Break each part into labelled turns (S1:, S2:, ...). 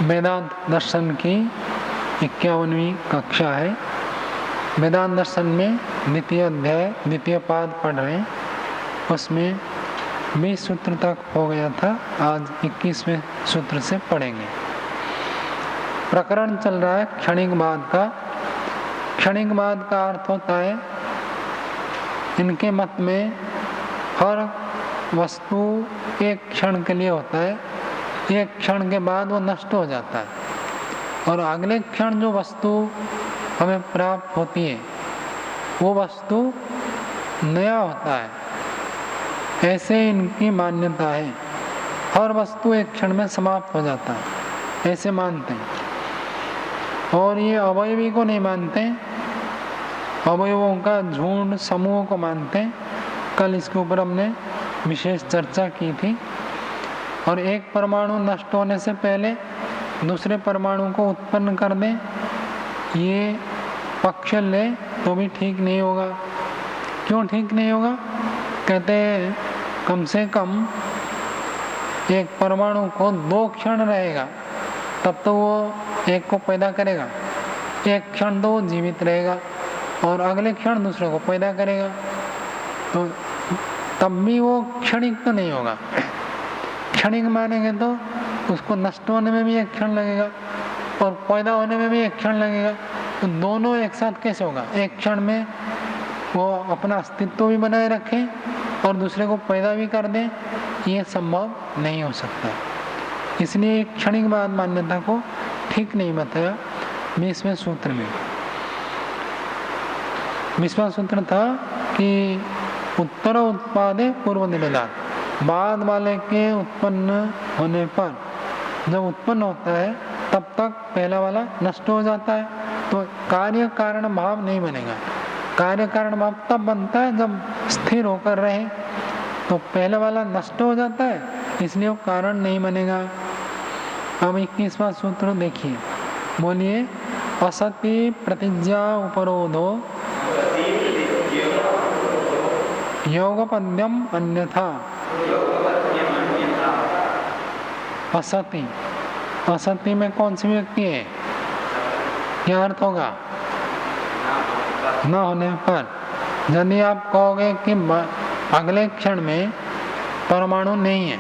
S1: वेदांत दर्शन की 51वीं कक्षा है। वेदांत दर्शन में द्वितीय अध्याय द्वितीय पाद पढ़ रहे हैं। उसमें 20 सूत्र तक हो गया था, आज 21वें सूत्र से पढ़ेंगे। प्रकरण चल रहा है क्षणिकवाद का। क्षणिकवाद का अर्थ होता है, इनके मत में हर वस्तु एक क्षण के लिए होता है, एक क्षण के बाद वो नष्ट हो जाता है और अगले क्षण जो वस्तु हमें प्राप्त होती है वो वस्तु नया होता है। ऐसे इनकी मान्यता है, हर वस्तु एक क्षण में समाप्त हो जाता है, ऐसे मानते हैं। और ये अवयवी को नहीं मानते, अवयवों का झुंड समूह को मानते हैं। कल इसके ऊपर हमने विशेष चर्चा की थी। और एक परमाणु नष्ट होने से पहले दूसरे परमाणु को उत्पन्न कर दें, ये पक्ष ले तो भी ठीक नहीं होगा। क्यों ठीक नहीं होगा? कहते हैं कम से कम एक परमाणु को 2 क्षण रहेगा तब तो वो एक को पैदा करेगा, एक क्षण तो वो जीवित रहेगा और अगले क्षण दूसरे को पैदा करेगा, तो तब भी वो क्षणिक तो नहीं होगा। क्षणिक मानेंगे तो उसको नष्ट होने में भी एक क्षण लगेगा और पैदा होने में भी एक क्षण लगेगा, तो दोनों एक साथ कैसे होगा? एक क्षण में वो अपना अस्तित्व भी बनाए रखें और दूसरे को पैदा भी कर दें, ये संभव नहीं हो सकता। इसलिए क्षणिकवाद मान्यता को ठीक नहीं बताया 20वें सूत्र में। 20वां सूत्र था कि उत्तर उत्पादे पूर्व निवेदात, बाद वाले के उत्पन्न होने पर, जब उत्पन्न होता है तब तक पहला वाला नष्ट हो जाता है, तो कार्य कारण भाव नहीं बनेगा। कार्य कारण भाव तब बनता है जब स्थिर होकर रहे, तो पहले वाला नष्ट हो जाता है, इसलिए वो कारण नहीं बनेगा। अब 21वां सूत्र देखिए, बोलिए। असति प्रतिज्ञा उपरोधो योगपद्यम अन्यथा। असति, असति में कौन सी व्यक्ति है? क्या अर्थ होगा? न होने पर। यदि आप कहोगे कि अगले क्षण में परमाणु नहीं है,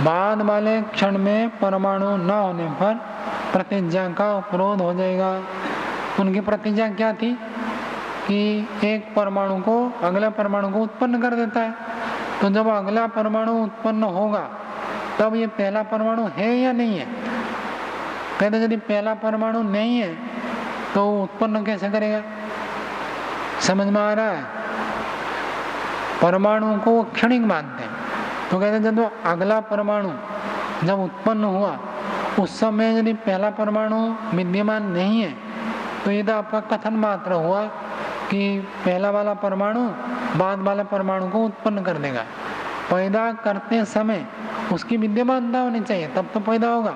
S1: बाद वाले क्षण में परमाणु न होने पर प्रतिज्ञा का उपरोध हो जाएगा। उनकी प्रतिज्ञा क्या थी? कि एक परमाणु को अगले परमाणु को उत्पन्न कर देता है, तो जब अगला परमाणु उत्पन्न होगा तब ये पहला परमाणु है या नहीं है? कहते यदि पहला परमाणु नहीं है तो उत्पन्न कैसे करेगा? समझ में आ रहा है? परमाणु को क्षणिक मानते हैं, तो कहते जब अगला परमाणु जब उत्पन्न हुआ उस समय यदि पहला परमाणु विद्यमान नहीं है तो ये तो आपका कथन मात्र हुआ कि पहला वाला परमाणु बाद वाले परमाणु को उत्पन्न कर देगा। पैदा करते समय उसकी विद्यमानता होनी चाहिए तब तो पैदा होगा।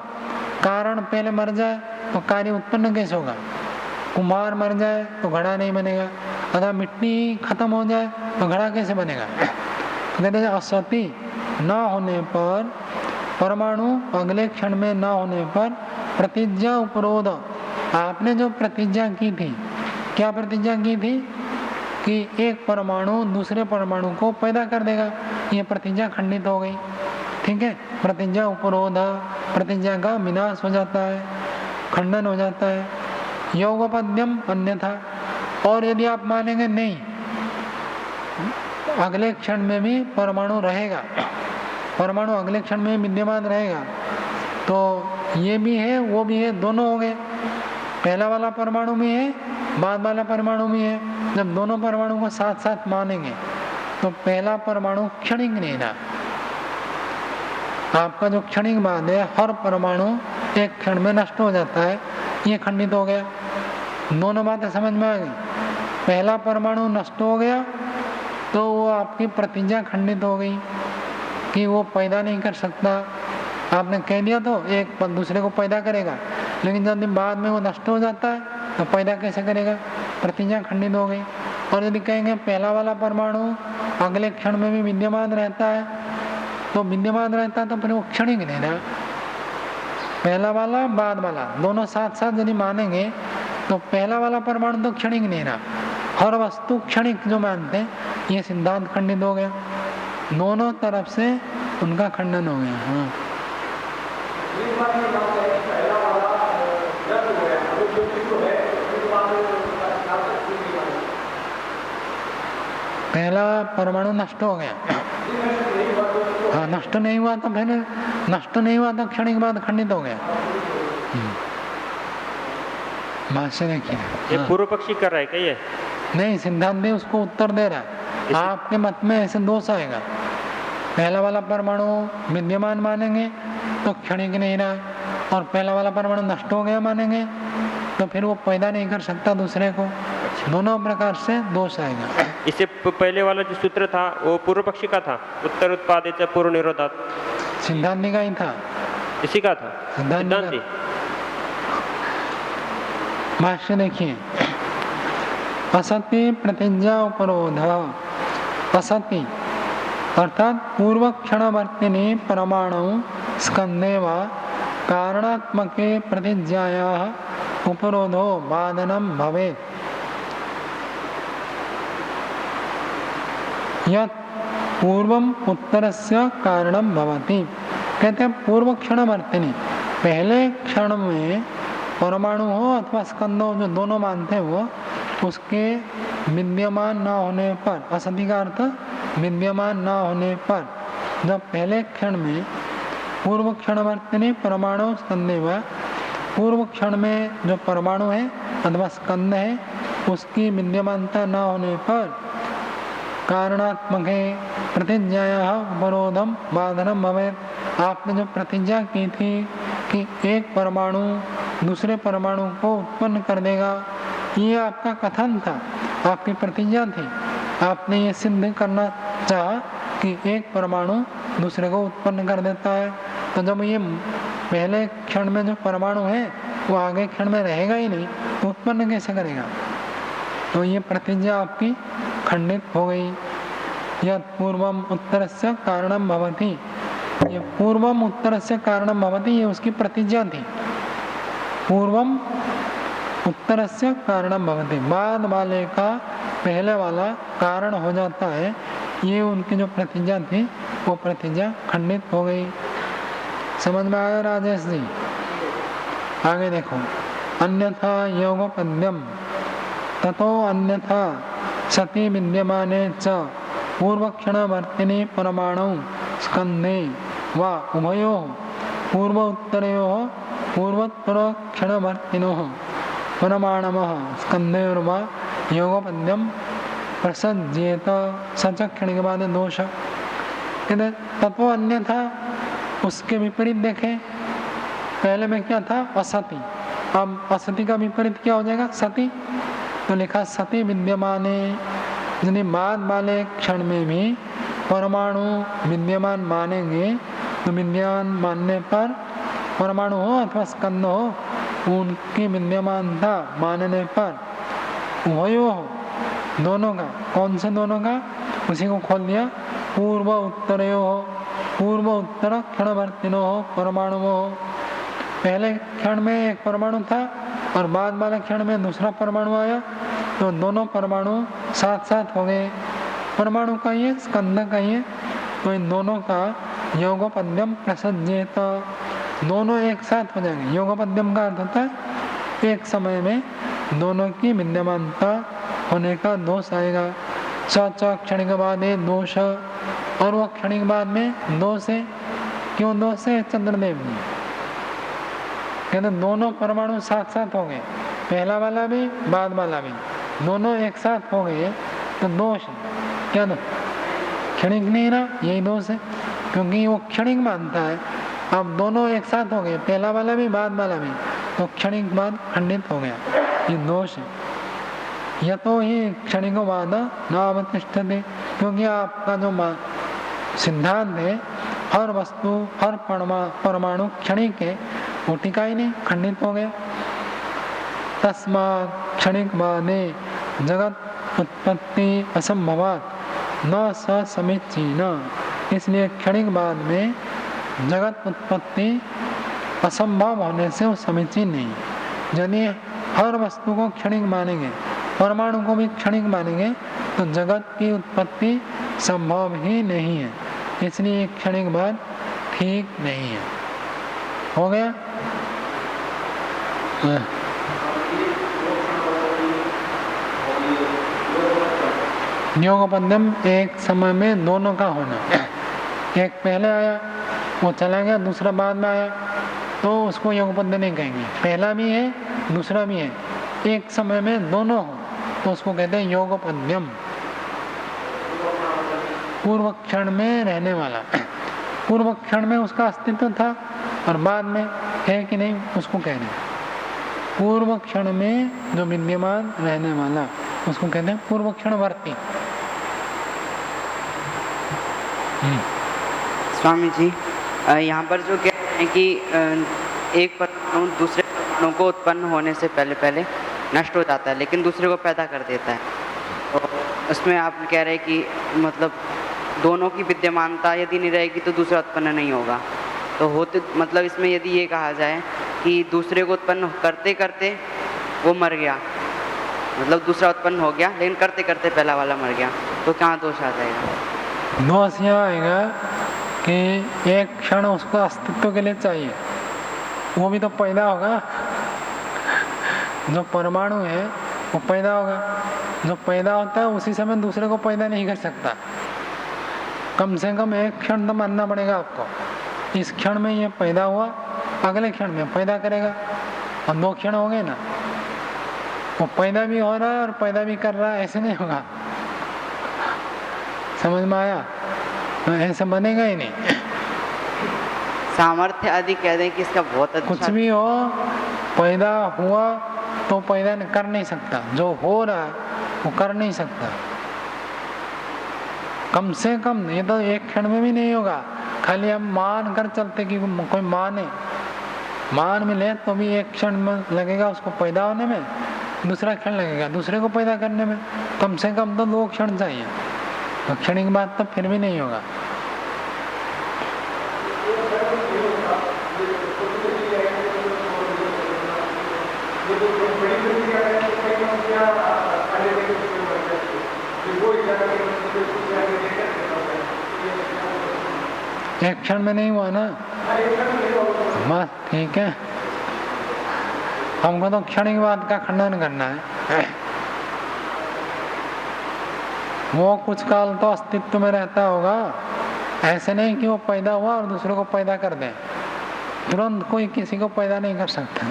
S1: कारण पहले मर जाए तो कार्य उत्पन्न कैसे होगा? कुम्हार मर जाए तो घड़ा नहीं बनेगा, अथवा मिट्टी खत्म हो जाए तो घड़ा कैसे बनेगा? तो कहते हैं असति न होने पर, परमाणु अगले क्षण में न होने पर प्रतिज्ञा उपरोध। आपने जो प्रतिज्ञा की थी, क्या प्रतिज्ञा की थी? कि एक परमाणु दूसरे परमाणु को पैदा कर देगा, ये प्रतिज्ञा खंडित हो गई। ठीक है, प्रतिज्ञा उपरोध, प्रतिज्ञा का विनाश हो जाता है, खंडन हो जाता है। योगपद्यम अन्यथा। और यदि आप मानेंगे नहीं, अगले क्षण में भी परमाणु रहेगा, परमाणु अगले क्षण में विद्यमान रहेगा, तो ये भी है वो भी है, दोनों हो गए। पहला वाला परमाणु भी है, बाद वाला परमाणु भी है। जब दोनों परमाणु को साथ साथ मानेंगे तो पहला परमाणु क्षणिक नहीं रहा। आपका जो क्षणिक बाद है, हर परमाणु एक क्षण में नष्ट हो जाता है, ये खंडित हो गया। दोनों बातें समझ में आ गई। पहला परमाणु नष्ट हो गया तो वो आपकी प्रतिज्ञा खंडित हो गई कि वो पैदा नहीं कर सकता। आपने कह दिया तो एक दूसरे को पैदा करेगा, लेकिन जब बाद में वो नष्ट हो जाता है तो पैदा कैसे करेगा, प्रतिज्ञा खंडित हो गई। और यदि कहेंगे पहला वाला परमाणु अगले क्षण में भी विद्यमान रहता है, तो विद्यमान रहता है तो फिर वो क्षणिक नहीं रहा। पहला वाला बाद वाला दोनों साथ साथ यदि मानेंगे तो पहला वाला परमाणु तो क्षणिक नहीं रहा, हर वस्तु क्षणिक जो मानते हैं, ये सिद्धांत खंडित हो गया। दोनों तरफ से उनका खंडन हो गया। हाँ, पहला परमाणु नष्ट हो गया। हाँ, नष्ट नहीं हुआ तो फिर नष्ट नहीं हुआ तो क्षणिक बाद खंडित हो गया। भाष्य देखिए,
S2: ये पूर्व पक्षी कर रहा है क्या? ये
S1: नहीं, सिद्धांत उसको उत्तर दे रहा है। आपके मत में ऐसे दोष आएगा, पहला वाला परमाणु विद्यमान मानेंगे तो क्षणिक नहीं रहा, और पहला वाला परमाणु नष्ट हो गया मानेंगे तो फिर वो पैदा नहीं कर सकता दूसरे को। दोनों प्रकार से दोष आएगा।
S2: इससे पहले वाला जो सूत्र था वो पूर्व पक्षी का था, उत्तर उत्पादित पूर्व निरोधात,
S1: सिद्धांति का ही था,
S2: इसी का था
S1: सिद्धांति। भाष्य देखिए, असति प्रतिज्ञा उपरोध। असति अर्थात पूर्व क्षणवर्तिनी परमाणु स्कंदे व कारणात्मके प्रतिज्ञायाः उपरोधो बाधनम भवेत्। यत् पूर्वम उत्तरस्य कारणम भवति। कहते हैं पूर्व क्षणवर्तिनी, पहले क्षण में परमाणु हो अथवा स्कंद हो, जो दोनों मानते हैं वो, उसके विद्यमान न होने पर, असति का अर्थ विद्यमान न होने पर, जब पहले क्षण में पूर्व क्षणवर्तिनी परमाणु स्कंदे व, पूर्व क्षण में जो परमाणु है अथवा स्कंद है उसकी विद्यमानता न होने पर कारणात्मक प्रतिज्ञाया उपरोधम बाधनम भवेत्। आपने जो प्रतिज्ञा की थी कि एक परमाणु दूसरे परमाणु को उत्पन्न कर देगा, ये आपका कथन था, आपकी प्रतिज्ञा थी। आपने ये सिद्ध करना चाहा कि एक परमाणु दूसरे को उत्पन्न कर देता है, तो जब ये पहले क्षण में जो परमाणु है वो आगे क्षण में रहेगा ही नहीं, तो उत्पन्न कैसे करेगा? तो ये प्रतिज्ञा आपकी खंडित हो गई। यत् पूर्वम उत्तरस्य कारणम भवति, ये पूर्वम उत्तरस्य कारणम भवति, ये उसकी प्रतिज्ञा थी। पूर्वम उत्तरस्य कारणम भवति, बाद वाले का पहले वाला कारण हो जाता है, ये उनकी जो प्रतिज्ञा थी वो प्रतिज्ञा खंडित हो गई। समझ में आया राजेश जी? आगे देखो, अन्यथा योगपद्यम ततो अन्यथा सति विद्यमाने च पूर्वक्षणवर्तिनी परमाणु स्कंदे व उभयोः पूर्व उत्तरयोः पूर्वोत्तर क्षणवर्तिनोः परमाणवः स्कंदेर्वा योगपद्यम प्रसज्येत। सच क्षणिक बाद दोष। तत्व अन्यथा, उसके विपरीत देखें। पहले में क्या था? असति। अब असति का विपरीत क्या हो जाएगा? सति। तो लिखा सति विद्यमाने, यानी बाद वाले क्षण में भी परमाणु विद्यमान मानेंगे, तो विद्यमान मानने पर परमाणु हो अथवा स्कंद हो, उनकी विद्यमानता मानने पर उभयो हो, दोनों का। कौन से दोनों का? उसी को खोल दिया, पूर्व उत्तरयो हो, पूर्व उत्तर क्षणवर्तिनो हो परमाणु हो। पहले क्षण में एक परमाणु था और बाद वाले क्षण में दूसरा परमाणु आया, तो दोनों परमाणु साथ साथ हो गए। परमाणु का ही है, स्कंद का ही है, तो इन दोनों का योगपद्यम प्रसज्येत, दोनों एक साथ हो जाएंगे। योगपद्यम का अर्थ होता है एक समय में दोनों की विद्यमानता होने का दोष आएगा। सच क्षणिक बाद दोष, और वो क्षणिक बाद में दोष है। क्यों दोष है? चंद्रदेव जी कहते दोनों परमाणु साथ साथ हो गए, पहला वाला भी बाद वाला भी, दोनों एक साथ हो गए, तो दोष क्या? क्षणिक नहीं ना, यही दोष है, क्योंकि वो क्षणिक मानता है। अब दोनों एक साथ हो गए, पहला वाला भी बाद वाला भी, तो क्षणिक बाद खंडित हो गया, ये दोष है। यतो ही क्षणिकवाद नावतिष्ठते, क्योंकि आपका जो सिद्धांत है हर वस्तु हर परमाणु क्षणिक है, वो टिका ही नहीं, खंडित हो गया। तस्मात् क्षणिकवादे जगत उत्पत्ति असंभवात् न स समीचीन, इसलिए क्षणिकवाद में जगत उत्पत्ति असंभव होने से वो समीचीन नहीं। यदि हर वस्तु को क्षणिक मानेंगे, परमाणु को भी क्षणिक मानेंगे, तो जगत की उत्पत्ति संभव ही नहीं है, इसलिए क्षणिकवाद ठीक नहीं है। हो गया? योगपद्यम एक समय में दोनों का होना, एक पहले आया वो चला गया, दूसरा बाद में आया, तो उसको योगपद्य नहीं कहेंगे। पहला भी है दूसरा भी है, एक समय में दोनों हो तो उसको कहते हैं योगपद्यम। पूर्व क्षण में रहने वाला, पूर्व क्षण में उसका अस्तित्व था और बाद में है कि नहीं उसको कह रहे हैं। पूर्व क्षण में जो विद्यमान रहने वाला उसको कहते हैं पूर्व क्षणवर्ती।
S3: स्वामी जी, यहाँ पर जो कहते हैं कि एक परमाणु दूसरे परमाणु को उत्पन्न होने से पहले पहले नष्ट हो जाता है, लेकिन दूसरे को पैदा कर देता है, तो उसमें आप कह रहे हैं कि मतलब दोनों की विद्यमानता यदि नहीं रहेगी तो दूसरा उत्पन्न नहीं होगा, तो होते मतलब इसमें यदि ये कहा जाए कि दूसरे को उत्पन्न करते करते वो मर गया, मतलब दूसरा उत्पन्न हो गया लेकिन करते करते पहला वाला मर गया, तो कहाँ दोष आ जाएगा?
S1: दोष यहाँ आएगा कि एक क्षण उसको अस्तित्व के लिए चाहिए, वो भी तो पैदा होगा। जो परमाणु है वो पैदा होगा, जो पैदा होता है उसी समय दूसरे को पैदा नहीं कर सकता। कम से कम एक क्षण तो मानना पड़ेगा आपको, इस क्षण में ये पैदा हुआ, अगले क्षण में पैदा करेगा, और 2 क्षण हो गए ना, वो पैदा भी हो रहा है और पैदा भी कर रहा है, ऐसे नहीं होगा। समझ में आया? तो ऐसा बनेगा ही नहीं।
S3: सामर्थ्य आदि कह दें कि इसका बहुत अच्छा,
S1: कुछ भी हो, पैदा हुआ तो पैदा कर नहीं सकता, जो हो रहा है वो कर नहीं सकता। कम से कम ये तो एक क्षण में भी नहीं होगा, खाली हम मान कर चलते कि कोई मान मिले तो भी एक क्षण में लगेगा उसको पैदा होने में, दूसरा क्षण लगेगा दूसरे को पैदा करने में, कम से कम तो 2 क्षण चाहिए, तो क्षणिक बात तो फिर भी नहीं होगा। एक क्षण में नहीं हुआ ना, बस ठीक है। हमको तो क्षणिक बात का खंडन करना है। वो कुछ काल तो अस्तित्व में रहता होगा, ऐसे नहीं कि वो पैदा हुआ और दूसरे को पैदा कर दे, तुरंत कोई किसी को पैदा नहीं कर सकता।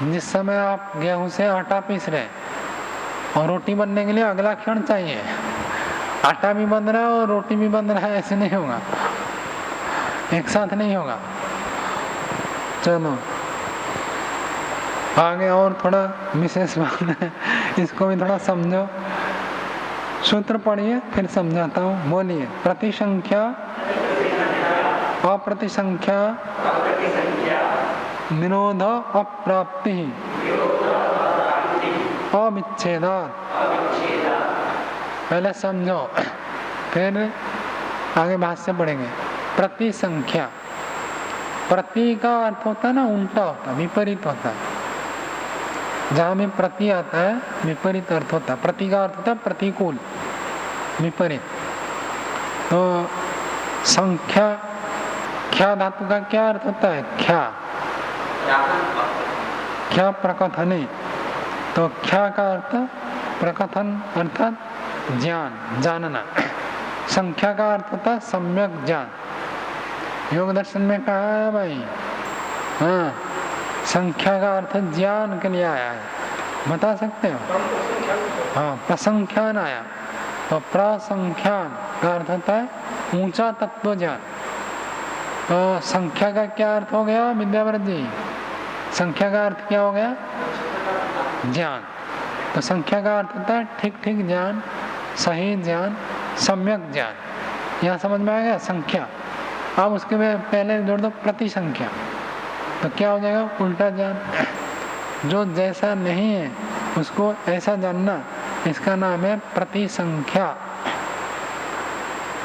S1: जिस समय आप गेहूं से आटा पीस रहे और रोटी बनने के लिए अगला क्षण चाहिए, आटा भी बन रहा है और रोटी भी बन रहा है, ऐसे नहीं होगा, एक साथ नहीं होगा। चलो आगे और थोड़ा विशेष बात है, इसको भी थोड़ा समझो। सूत्र पढ़िए फिर समझाता हूँ, बोलिए। प्रतिसंख्या अप्रतिसंख्या निरोध अप्राप्ति अविच्छेदात्। पहले समझो फिर आगे भाष्य पढ़ेंगे। प्रतिसंख्या, प्रति का अर्थ होता है ना उल्टा होता है, विपरीत होता है। जहाँ भी प्रति आता है विपरीत अर्थ होता है। प्रति का अर्थ होता है प्रतिकूल, विपरीत। तो संख्या, ख्या धातु का क्या अर्थ होता है? ख्या, ख्या प्रकथने। तो ख्या का अर्थ प्रकथन अर्थात ज्ञान, जानना। संख्या का अर्थ होता है सम्यक ज्ञान। योग दर्शन में कहा है भाई, हाँ, संख्या का अर्थ ज्ञान के लिए आया है, बता सकते हो? हाँ, प्रसंख्यान आया, तो प्रसंख्यान का अर्थ होता है ऊंचा तत्व ज्ञान। तो संख्या का क्या अर्थ हो गया विद्याव्रत जी? संख्या का अर्थ क्या हो गया? ज्ञान। तो संख्या का अर्थ होता है ठीक ठीक ज्ञान, सही ज्ञान, सम्यक ज्ञान। यहाँ समझ में आ गया संख्या। अब उसके पहले जोड़ दो प्रतिसंख्या, तो क्या हो जाएगा? उल्टा ज्ञान। जो जैसा नहीं है उसको ऐसा जानना, इसका नाम है प्रतिसंख्या।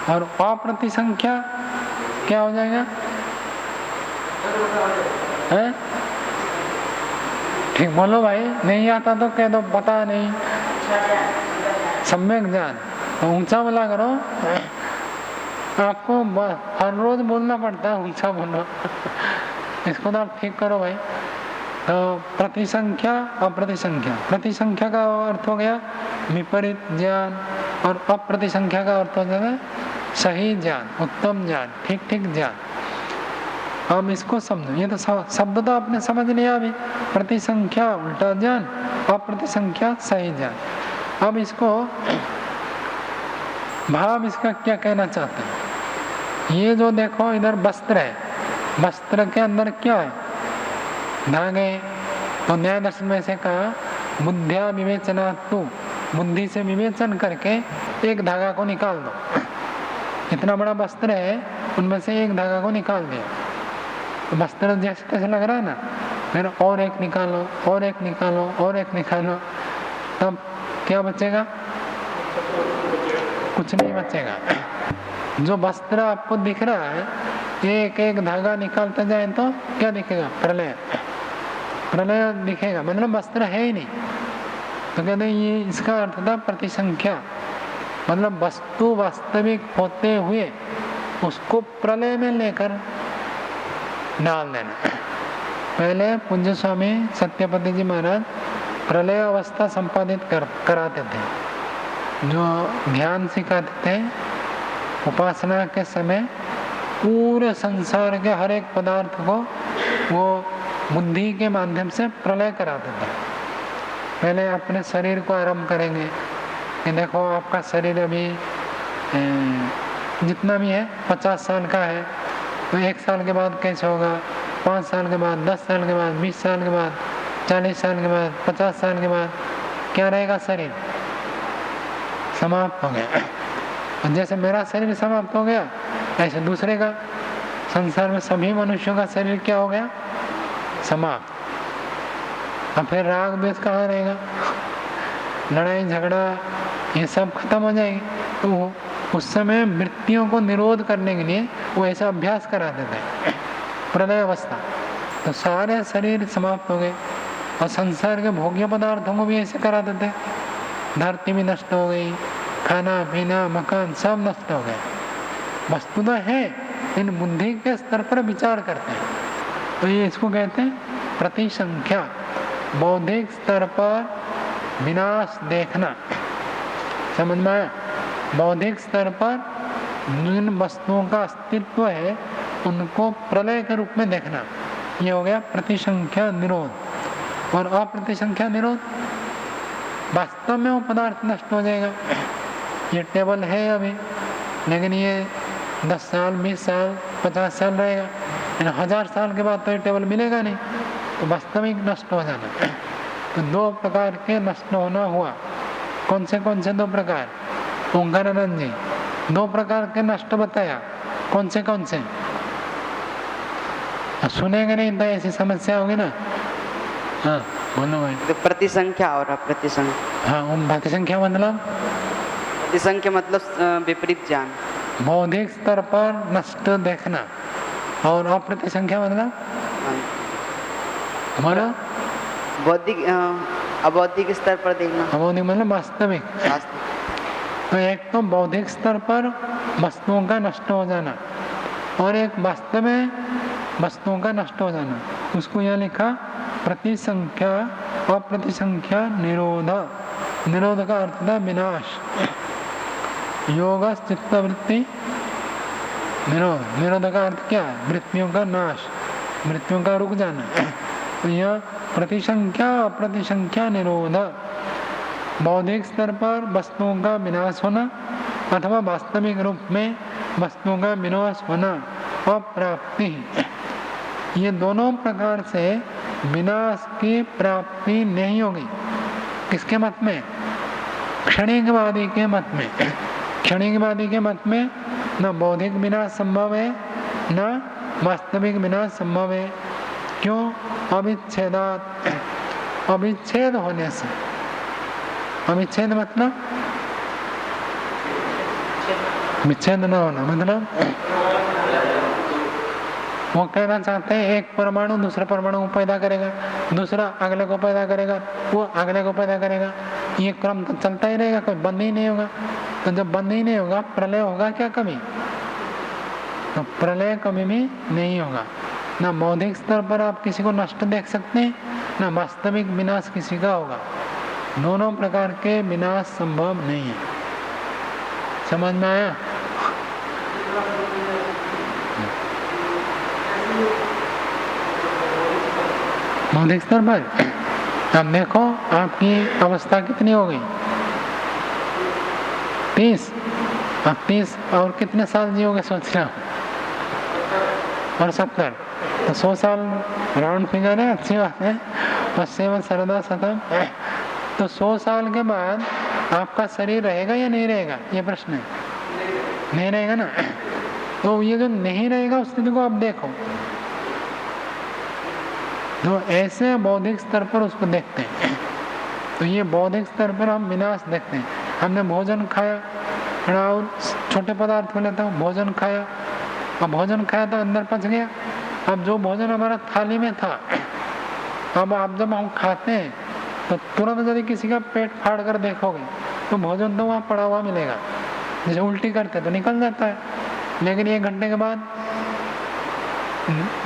S1: और अप्रतिसंख्या क्या हो जाएगा? है? ठीक बोलो भाई, नहीं आता तो कह दो पता नहीं। सम्यक ज्ञान, तो ऊंचा बोला करो। आपको हर रोज बोलना पड़ता है ऊंचा बोलो। इसको तो आप ठीक करो भाई। तो प्रतिसंख्या अप्रतिसंख्या, प्रतिसंख्या का अर्थ हो गया विपरीत ज्ञान, और अप्रतिसंख्या का अर्थ हो जाएगा सही ज्ञान, उत्तम ज्ञान, ठीक ठीक ज्ञान। अब इसको समझो, ये तो शब्द तो आपने समझ लिया अभी। प्रतिसंख्या उल्टा ज्ञान, अप्रतिसंख्या सही ज्ञान। अब इसको भाव इसका क्या कहना चाहते हैं? ये जो देखो इधर वस्त्र है, वस्त्र के अंदर क्या है? धागे। तो न्याय दर्शन में से कहा बुद्धिया विवेचना, तू बुद्धि से विवेचन करके एक धागा को निकाल दो। इतना बड़ा वस्त्र है, उनमें से एक धागा को निकाल दिया। तो वस्त्र जैसे तैसे लग रहा है ना, फिर और एक निकालो, और एक निकालो, और एक निकालो, तब क्या बचेगा? कुछ नहीं बचेगा। जो वस्त्र आपको दिख रहा है, एक एक धागा निकालते जाए तो क्या दिखेगा? प्रलय। प्रलय दिखेगा, मतलब वस्त्र है ही नहीं। तो कहते हैं ये इसका अर्थ था प्रतिसंख्या, मतलब वस्तु वास्तविक होते हुए उसको प्रलय में लेकर डाल देना। पहले पूज्य स्वामी सत्यपति जी महाराज प्रलय अवस्था संपादित कराते थे। जो ध्यान सिखाते थे, उपासना के समय पूरे संसार के हर एक पदार्थ को वो बुद्धि के माध्यम से प्रलय कराते थे। पहले अपने शरीर को आरंभ करेंगे कि देखो आपका शरीर अभी जितना भी है 50 साल का है, तो 1 साल के बाद कैसे होगा, 5 साल के बाद, 10 साल के बाद, 20 साल के बाद, 40 साल के बाद, 50 साल के बाद क्या रहेगा? शरीर समाप्त हो गया। और जैसे मेरा शरीर समाप्त हो गया, ऐसे दूसरे का, संसार में सभी मनुष्यों का शरीर क्या हो गया? समाप्त। अब फिर राग द्वेष कहाँ रहेगा? लड़ाई झगड़ा ये सब खत्म हो जाएगी। तो उस समय मृत्युओं को निरोध करने के लिए वो ऐसा अभ्यास कराते थे, प्रलय अवस्था। तो सारे शरीर समाप्त हो गए, और संसार के भोग्य पदार्थों को भी ऐसे कराते थे। धरती भी नष्ट हो गई, खाना पीना मकान सब नष्ट हो गए। वस्तु तो है, इन बुद्धि के स्तर पर विचार करते हैं। तो ये इसको कहते हैं प्रतिसंख्या, बौद्धिक स्तर पर विनाश देखना। समझ में आया? बौद्धिक स्तर पर जिन वस्तुओं का अस्तित्व है उनको प्रलय के रूप में देखना, ये हो गया प्रतिसंख्या निरोध। और अप्रतिसंख्या निरोध, वास्तव में वो पदार्थ नष्ट हो जाएगा। ये टेबल है अभी, लेकिन ये 10 साल 20 साल 50 साल रहेगा, 1000 साल के बाद तो ये टेबल मिलेगा नहीं। तो वास्तविक नष्ट हो जाना। तो 2 प्रकार के नष्ट होना हुआ। कौन से 2 प्रकार? ओंकारानंद जी 2 प्रकार के नष्ट बताया। कौन से? सुनेंगे नहीं तो ऐसी समस्या होगी ना। हाँ बोलो भाई।
S3: तो प्रतिसंख्या और अप्रतिसंख्या।
S1: हाँ, प्रतिसंख्या मतलब?
S3: प्रतिसंख्या मतलब विपरीत ज्ञान,
S1: बौद्धिक स्तर पर नष्ट देखना। और अप्रतिसंख्या मतलब हमारा
S3: बौद्धिक अबौद्धिक स्तर पर देखना।
S1: अबौद्धिक मतलब वास्तविक। तो एक तो बौद्धिक स्तर पर वस्तुओं का नष्ट हो जाना, और एक वास्तव में वस्तुओं का नष्ट हो जाना। उसको यहाँ लिखा प्रतिसंख्या अप्रतिसंख्या निरोध। निरोध का अर्थ था विनाश। योग चित्तवृत्ति निरोध। निरोध का अर्थ क्या है? वृत्तियों का नाश, वृत्तियों का रुक जाना। तो यह प्रतिसंख्या अप्रतिसंख्या निरोध। बौद्धिक स्तर पर वस्तुओं का विनाश होना अथवा वास्तविक रूप में वस्तुओं का विनाश होना और प्राप्ति, ये दोनों प्रकार से विनाश की प्राप्ति नहीं होगी। किसके मत में? क्षणिकवादी के मत में। क्षणिकवादी के मत में न बौद्धिक विनाश संभव है न वास्तविक विनाश संभव है। क्यों? अविच्छेदात, अविच्छेद होने से। अविच्छेद मतलब विच्छेद न होना, मतलब वो कहना चाहते हैं एक परमाणु दूसरे परमाणु को पैदा करेगा, दूसरा अगले को पैदा करेगा, वो अगले को पैदा करेगा, ये क्रम तो चलता ही रहेगा, कोई बंद ही नहीं होगा। तो जब बंद ही नहीं होगा, प्रलय होगा क्या कभी? तो प्रलय कभी भी नहीं होगा। ना बौद्धिक स्तर पर आप किसी को नष्ट देख सकते हैं, ना वास्तविक विनाश किसी का होगा। दोनों प्रकार के विनाश संभव नहीं है। समझ में आया? बौद्धिक स्तर पर अब देखो आपकी अवस्था कितनी हो गई? 30। अब 30 और कितने साल जियोगे सोच रहा हूँ? और 70, तो 100 साल राउंड फिगर है, अच्छी बात है। 80 में सरदा सतम, तो 100 साल के बाद आपका शरीर रहेगा या नहीं रहेगा, ये प्रश्न है। नहीं रहेगा ना। तो ये जो नहीं रहेगा उस स्थिति को आप देखो, तो ऐसे बौद्धिक स्तर पर उसको देखते हैं। तो ये बौद्धिक स्तर पर हम विनाश देखते हैं। हमने भोजन खाया, और छोटे पदार्थ में लेता हूँ, भोजन खाया, अब भोजन खाया तो अंदर पच गया। अब जो भोजन हमारा थाली में था, अब आप जब हम खाते हैं तो तुरंत यदि किसी का पेट फाड़ कर देखोगे तो भोजन तो वहाँ पड़ा हुआ मिलेगा। जैसे उल्टी करते तो निकल जाता है, लेकिन 1 घंटे के बाद,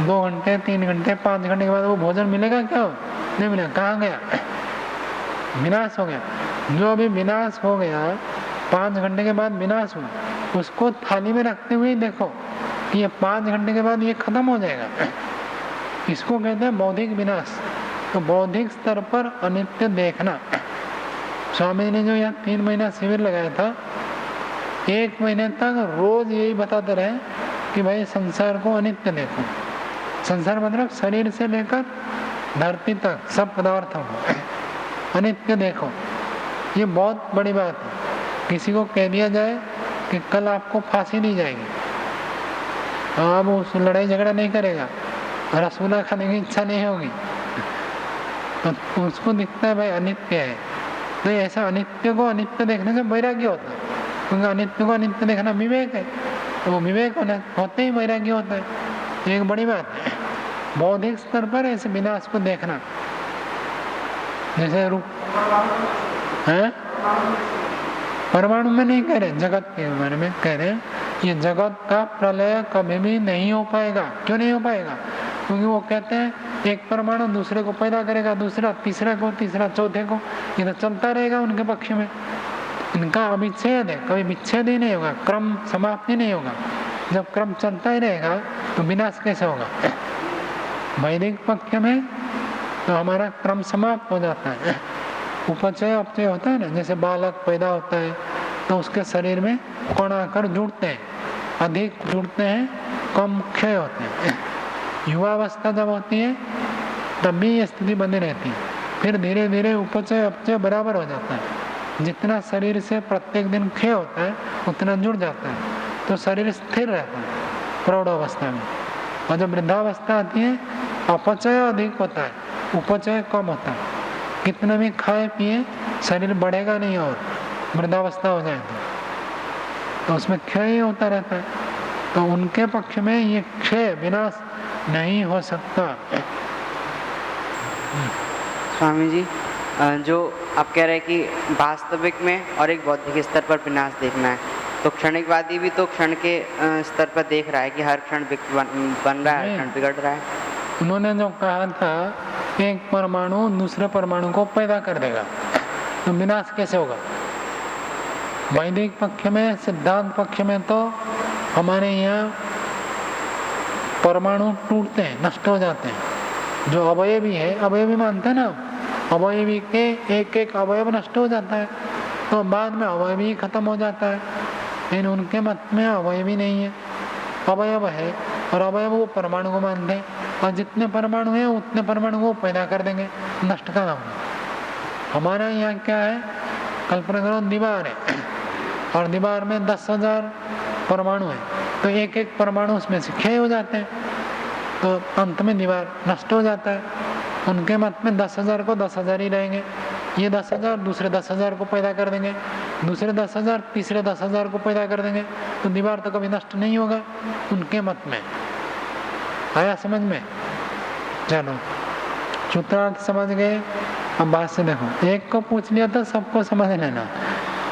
S1: 2 घंटे, 3 घंटे, 5 घंटे के बाद वो भोजन मिलेगा क्या? नहीं मिलेगा। कहाँ गया? विनाश हो गया। जो अभी विनाश हो गया, 5 घंटे के बाद विनाश हुआ, उसको थाली में रखते हुए देखो कि ये 5 घंटे के बाद ये खत्म हो जाएगा। इसको कहते हैं बौद्धिक विनाश। तो बौद्धिक स्तर पर अनित्य देखना। स्वामी ने जो यहाँ 3 महीना शिविर लगाया था, 1 महीने तक रोज यही बताते रहे कि भाई संसार को अनित्य देखो। संसार मतलब शरीर से लेकर धरती तक सब पदार्थों को अनित्य देखो। ये बहुत बड़ी बात है। किसी को कह दिया जाए कि कल आपको फांसी दी जाएगी, अब उस लड़ाई झगड़ा नहीं करेगा, रसगुल्ला खाने की इच्छा नहीं होगी, तो उसको दिखता है भाई अनित्य है। तो ऐसा अनित्य को अनित्य देखने से वैराग्य होता है, क्योंकि अनित्य को अनित्य देखना विवेक है। तो वो विवेक होते ही वैराग्य होता है। एक बड़ी बात है बौद्धिक स्तर पर ऐसे विनाश को देखना। जैसे रूप है, परमाणु में नहीं कह रहे, जगत के बारे में कह रहे हैं। ये जगत का प्रलय कभी भी नहीं हो पाएगा। क्यों नहीं हो पाएगा? क्योंकि वो कहते हैं एक परमाणु दूसरे को पैदा करेगा, दूसरा तीसरे को, तीसरा चौथे को, ये तो चलता रहेगा उनके पक्ष में। इनका अविच्छेद है, कभी विच्छेद ही नहीं होगा, क्रम समाप्ति नहीं होगा। जब क्रम चलता ही रहेगा तो विनाश कैसे होगा? वैदिक पक्ष में तो हमारा क्रम समाप्त हो जाता है। उपचय अपचय होता है ना, जैसे बालक पैदा होता है तो उसके शरीर में कण आकर जुड़ते हैं, अधिक जुड़ते हैं, कम क्षय होते हैं। युवावस्था जब होती है तब भी ये स्थिति बनी रहती है। फिर धीरे धीरे उपचय अपचय बराबर हो जाता है। जितना शरीर से प्रत्येक दिन क्षय होता है उतना जुड़ जाता है, तो शरीर स्थिर रहता है प्रौढ़ावस्था में। और जब वृद्धावस्था आती है अपचय अधिक होता है, उपचय कम होता है। कितना भी खाए पिए शरीर बढ़ेगा नहीं, और वृद्धावस्था हो जाए तो उसमें क्षय ही होता रहता है। तो उनके पक्ष में ये क्षय विनाश नहीं हो सकता।
S3: स्वामी जी, जो आप कह रहे हैं कि वास्तविक में और एक बौद्धिक स्तर पर विनाश देखना है, तो क्षणिकवादी भी तो क्षण के स्तर पर देख रहा है कि हर क्षण बन रहा है, क्षण बिगड़ रहा है।
S1: उन्होंने जो कहा था एक परमाणु दूसरे परमाणु को पैदा कर देगा, तो विनाश कैसे होगा? वैदिक पक्ष में, सिद्धांत पक्ष में तो हमारे यहाँ परमाणु टूटते हैं, नष्ट हो जाते हैं। जो अवयवी है, अवयवी मानते हैं ना, अवयवी के एक एक अवयव नष्ट हो जाता है तो बाद में अवयवी खत्म हो जाता है। लेकिन उनके मत में अवयवी नहीं है, अवयव है और अवयव वो परमाणु को मानते हैं और जितने परमाणु हैं उतने परमाणु वो पैदा कर देंगे, नष्ट का नाम। हमारा यहाँ क्या है, कल्पना करो दीवार है और दीवार में 10,000 परमाणु है तो एक एक परमाणु उसमें से क्षय हो जाते हैं तो अंत में दीवार नष्ट हो जाता है। उनके मत में 10,000 को 10,000 ही रहेंगे, ये 10,000 दूसरे 10,000 को पैदा कर देंगे, दूसरे 10,000 तीसरे 10,000 को पैदा कर देंगे तो दीवार तो कभी नष्ट नहीं होगा उनके मत में। आया समझ में? चलो सूत्रार्थ समझ गए। अब बात से देखो, एक को पूछ लिया तो सबको समझ लेना,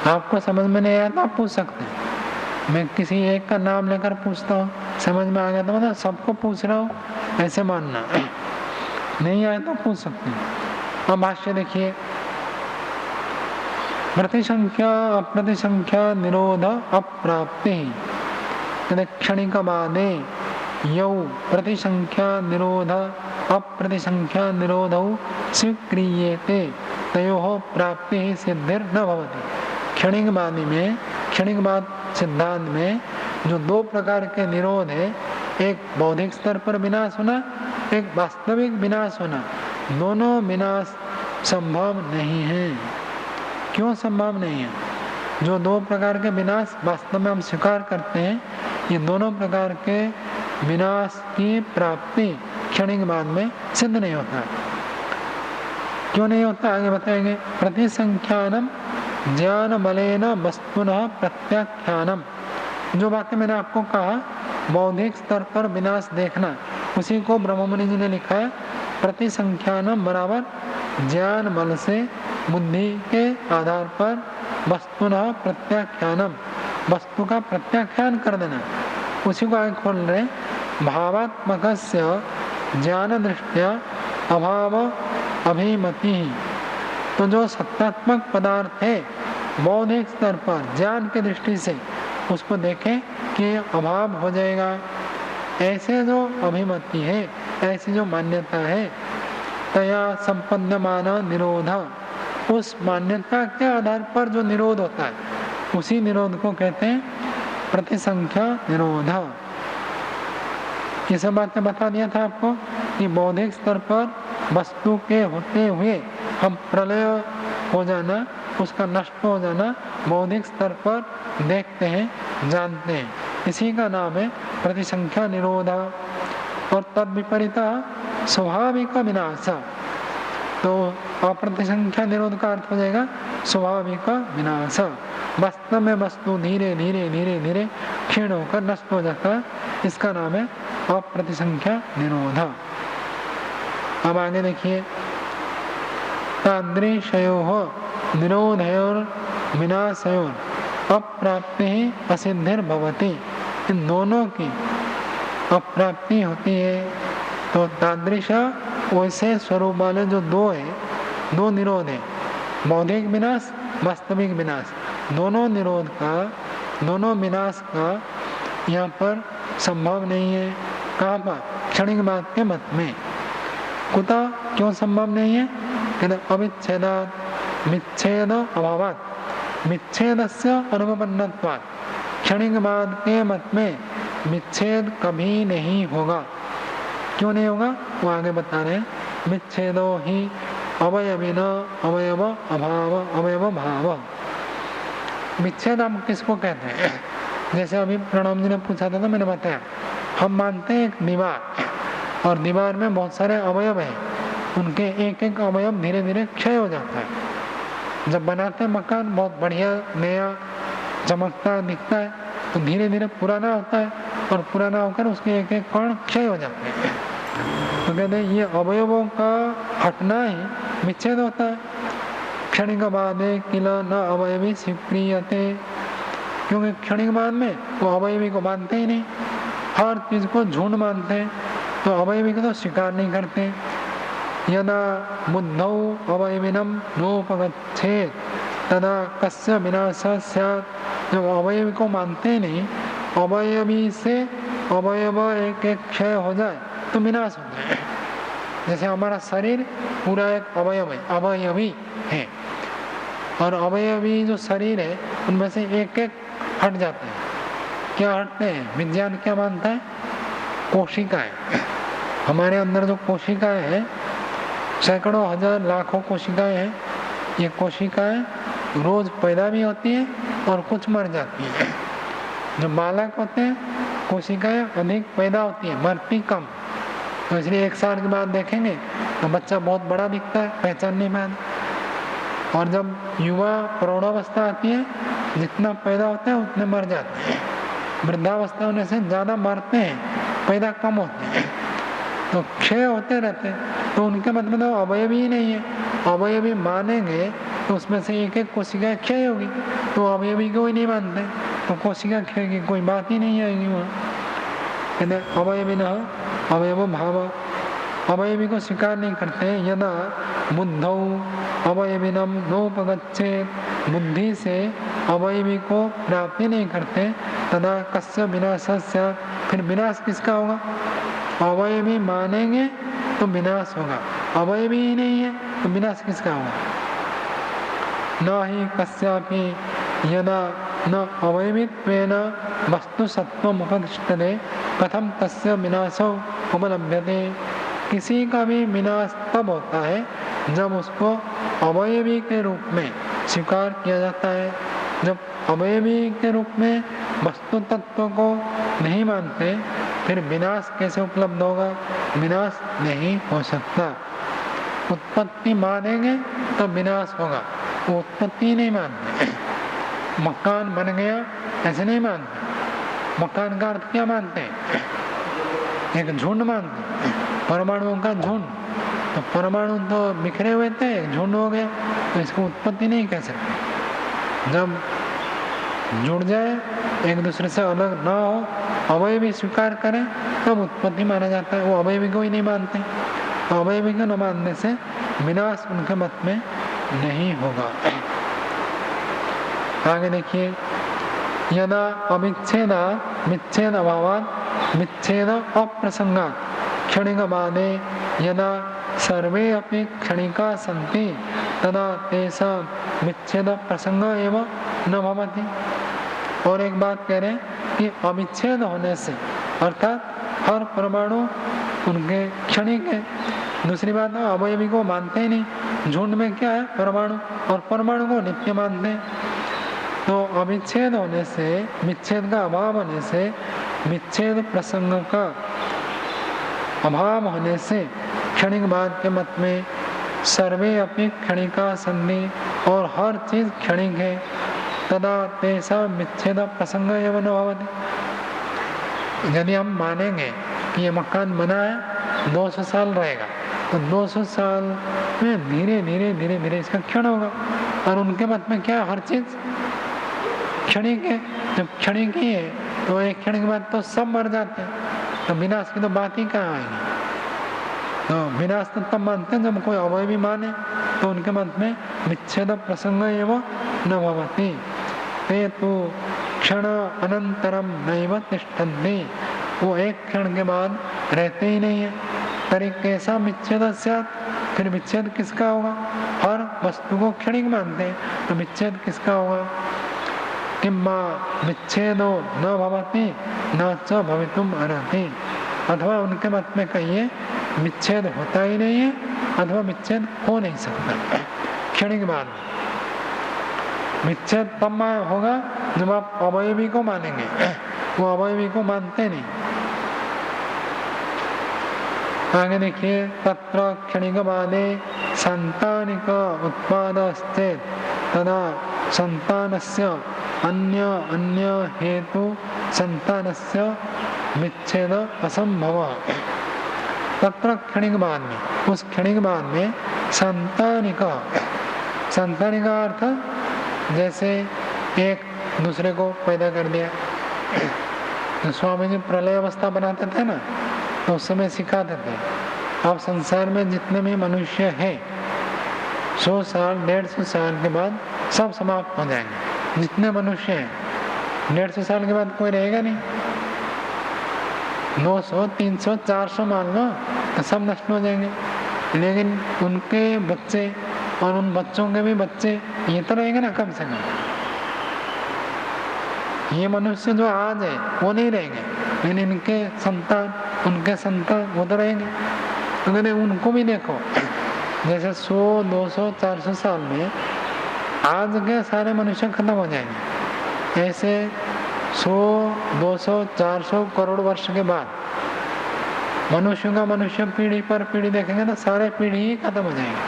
S1: आपको समझ में नहीं आया तो आप पूछ सकते हैं। मैं किसी एक का नाम लेकर पूछता हूँ, समझ में आ गया तो मतलब सबको पूछ रहा हूँ ऐसे मानना, नहीं आया तो पूछ सकते हैं। अब भाष्य देखिए, प्रतिसंख्या अप्रतिसंख्या निरोध अप्राप्ति क्षणिक बाधे यौ प्रतिसंख्या निरोध अप्रतिसंख्या निरोधौ स्वीक्रियेते तयोः प्राप्ति सिद्धिर न भवति। क्षणिक बाद सिद्धांत में जो दो प्रकार के निरोध है, एक बौद्धिक स्तर पर विनाश होना, एक वास्तविक विनाश होना, दोनों विनाश संभव नहीं है। क्यों संभव नहीं है? जो दो प्रकार के विनाश वास्तव में हम स्वीकार करते हैं, ये दोनों प्रकार के विनाश की प्राप्ति क्षणिक बाद में सिद्ध नहीं होता। क्यों नहीं होता आगे बताएंगे। प्रतिसंख्यानम ज्ञान बलेन वस्तुनः प्रत्याख्यानम, जो बातें मैंने आपको कहा बौद्धिक स्तर पर विनाश देखना, उसी को ब्रह्ममुनि जी ने लिखा है प्रतिसंख्यानम बराबर ज्ञान बल से बुद्धि के आधार पर वस्तुनः प्रत्याख्यानम, वस्तु का प्रत्याख्यान कर देना, उसी को आगे खोल रहे। भावात्मकस्य ज्ञान दृष्टिया अभाव अभिमति, तो जो सत्तात्मक पदार्थ है बौद्धिक स्तर पर ज्ञान के दृष्टि से उसको देखें कि अभाव हो जाएगा, ऐसे जो अभिमति है, ऐसी जो मान्यता है, तया संपन्नमान निरोध, उस मान्यता के आधार पर जो निरोध होता है उसी निरोध को कहते हैं प्रतिसंख्या निरोध। ये सब बातें बता दिया था आपको कि बौद्धिक स्तर पर वस्तु के होते हुए हम प्रलय हो जाना, उसका नष्ट हो जाना बौद्धिक स्तर पर देखते हैं, जानते हैं, इसी का नाम है प्रतिसंख्या निरोध। और तद विपरीत स्वाभाविक विनाश, तो अप्रतिसंख्या निरोध का अर्थ हो जाएगा स्वाभाविक विनाश। वास्तव में वस्तु धीरे धीरे धीरे धीरे क्षीण होकर नष्ट हो जाता है, इसका नाम है अप्रतिसंख्या निरोध। अब आगे देखिए, तादृशयोः निरोधयोर विनाशयोर अप्राप्ति असिद्धिर भवति, इन दोनों की अप्राप्ति होती है। तो तादृश वैसे स्वरूप वाले जो दो है, दो निरोध है, बौद्धिक विनाश वास्तविक विनाश, दोनों निरोध का, दोनों विनाश का यहाँ पर संभव नहीं है। कहाँ पर? क्षणिक बाद के मत में। कुतः क्यों संभव नहीं है? कहते अविच्छेदात् विच्छेद अभावात् विच्छेदस्य अनुपन्नत्वात्, क्षणिक बाद के मत में विच्छेद कभी नहीं होगा। क्यों नहीं होगा वो आगे बता रहे हैं। विच्छेदो ही अवयविन अवयव अभाव अवयव भाव। विच्छेद हम किसको कहते हैं? जैसे अभी प्रणव जी ने पूछा था तो मैंने बताया, हम मानते हैं एक दीवार और दीवार में बहुत सारे अवयव हैं, उनके एक एक अवयव धीरे धीरे क्षय हो जाता है। जब बनाते हैं मकान बहुत बढ़िया नया चमकता दिखता है तो धीरे धीरे पुराना होता है और पुराना होकर उसके एक एक कण क्षय हो जाते हैं। तो कहते हैं ये अवयवों का हटना ही विच्छेद होता है। क्षणिक बाधे किल न अवयवी स्वीक्रियते, क्योंकि क्षणिक बाद में वो अवयवी को मानते ही नहीं, हर चीज को झूठ मानते हैं, तो अवयवी को तो स्वीकार नहीं करते। यदा बुद्धौ अवयविनम नोपगच्छेत् तदा कस्य विनाशः स्यात्, जब अवयवी को मानते नहीं, अवयवी से अवयव एक एक क्षय हो जाए तो विनाश हो जाए। जैसे हमारा शरीर पूरा एक अवयव है, अवयवी है, और अवयवी जो शरीर है उनमें से एक एक हट जाते हैं। क्या हटते हैं? विज्ञान क्या मानता है? कोशिकाएं। हमारे अंदर जो कोशिकाएं हैं, सैकड़ों हजार लाखों कोशिकाएं हैं। ये कोशिकाएं रोज पैदा भी होती हैं और कुछ मर जाती हैं। जो बालक होते हैं कोशिकाएं अधिक पैदा होती है, मरती कम। तो इसलिए 1 साल के बाद देखेंगे तो बच्चा बहुत बड़ा दिखता है, पहचान नहीं पाता। और जब युवा प्रौढ़ावस्था आती है, जितना पैदा होता है उतने मर जाते हैं। वृद्धावस्था होने से ज़्यादा मरते हैं, पैदा कम होते हैं, तो क्षय होते रहते हैं। तो उनके मतलब तो अवयवी ही नहीं है। अवयवी मानेंगे तो उसमें से एक एक कोशिका क्षय होगी, तो अवयवी को ही नहीं मानते, तो कोशिका क्षय की कोई बात ही नहीं आएगी वहाँ। कहते अवयवी न अवयव भाव, अवयवी को स्वीकार नहीं करते। यदा बुद्धौ अवयविनम नोपगच्छेत, बुद्धि से अवयवी को प्राप्ति नहीं करते, तदा कस्य विनाशस्य, फिर विनाश किसका होगा? अवयवी मानेंगे तो विनाश होगा, अवयवी ही नहीं है तो विनाश किसका होगा? न ही कस्यापि यदा न अवयवित्वेन वस्तु सत्वम उपदिष्टते कथम तस्य विनाशो उपलभ्यते। किसी का भी विनाश तब होता है जब उसको अवयवी के रूप में स्वीकार किया जाता है। जब अवयवी के रूप में वस्तु तत्व को नहीं मानते, फिर विनाश कैसे उपलब्ध होगा? विनाश नहीं हो सकता। उत्पत्ति मानेंगे तो विनाश होगा, वो उत्पत्ति नहीं मानते। मकान बन गया ऐसे नहीं मानते। मकान का अर्थ क्या मानते हैं? एक झुंड मानते हैं, परमाणुओं का झुंड। तो परमाणु तो बिखरे हुए थे, एक झुंड हो गया, तो इसको उत्पत्ति नहीं कह सकते। जब जुड़ जाए, एक दूसरे से अलग ना हो, अवयवी स्वीकार करें, तब उत्पत्ति माना जाता है। वो अवयवी को ही नहीं मानते, तो अवयवी को न मानने से विनाश उनके मत में नहीं होगा। आगे देखिए, यदा अविच्छेदा विच्छेद अभावात् विच्छेद अप्रसंगात् क्षणिकवादे यदा सर्वे अपि क्षणिका सन्ति तदा तेषां विच्छेद प्रसंग एव न भवति। और एक बात कह रहे हैं कि अविच्छेद होने से, अर्थात हर परमाणु उनके क्षणिक है। दूसरी बात है अवयवी को मानते ही नहीं। झुंड में क्या है? परमाणु, और परमाणु को नित्य मानते हैं। तो अविच्छेद होने से, विच्छेद का अभाव होने से, विच्छेद प्रसंग का अभाव होने से क्षणिकवाद के मत में सर्वे अपनी क्षणिका संधि, और हर चीज क्षणिक है, तदा तेषा विच्छेद प्रसंग एवं न भवति। यदि हम मानेंगे कि ये मकान बना है 200 साल रहेगा, तो 200 साल में धीरे धीरे धीरे धीरे इसका क्षण होगा। और उनके मत में क्या, हर चीज क्षणिक है। जब क्षणिक ही है तो एक क्षण के बाद तो सब मर जाते हैं, तो विनाश की तो बात ही कहाँ आएगी। तो विनाश तो तब मानते हैं जब कोई अवयवी माने, तो उनके मत में विच्छेद प्रसंग एवं न भवति। ते तो क्षण अनंतरम नैव तिष्ठन्ति, वो एक क्षण के बाद रहते ही नहीं है। तरी कैसा विच्छेद स्यात्, फिर विच्छेद किसका होगा? हर वस्तु को क्षणिक मानते हैं, तो विच्छेद किसका होगा? किम्मा विच्छेदो न भवति न च भवितुम अर्हति। अथवा उनके मत में कहिए विच्छेद होता ही नहीं है, अथवा विच्छेद हो नहीं सकता। क्षणिक बाद विच्छेद तब होगा जब आप अवयवी को मानेंगे, वो अवयवी को मानते नहीं। आगे देखिए, तत्र क्षणिकवादे संतानिक उत्पादस्ते तदा संतानस्य अन्य अन्य हेतु संतानस्य विच्छेद असंभव। तत्र क्षणिकवाद में, उस क्षणिकवाद में संतानिक, संतानिक का अर्थ जैसे एक दूसरे को पैदा कर दिया। तो स्वामी जी प्रलय अवस्था बनाते थे ना, तो उस समय सिखाते थे अब संसार में जितने भी मनुष्य हैं 100 साल 150 साल के बाद सब समाप्त हो जाएंगे। जितने मनुष्य हैं 150 साल के बाद कोई रहेगा नहीं। 200 300 400 मान लो तो सब नष्ट हो जाएंगे। लेकिन उनके बच्चे और उन बच्चों के भी बच्चे ये तो रहेंगे ना कम से कम। ये मनुष्य जो आज है वो नहीं रहेंगे, लेकिन इनके संतान, उनके संतान वो तो रहेंगे। अगर उनको भी देखो, जैसे 100, 200, 400 साल में आज के सारे मनुष्य खत्म हो जाएंगे, ऐसे 100, 200, 400 करोड़ वर्ष के बाद मनुष्य का मनुष्य पीढ़ी पर पीढ़ी देखेंगे तो सारे पीढ़ी ही खत्म हो जाएंगे,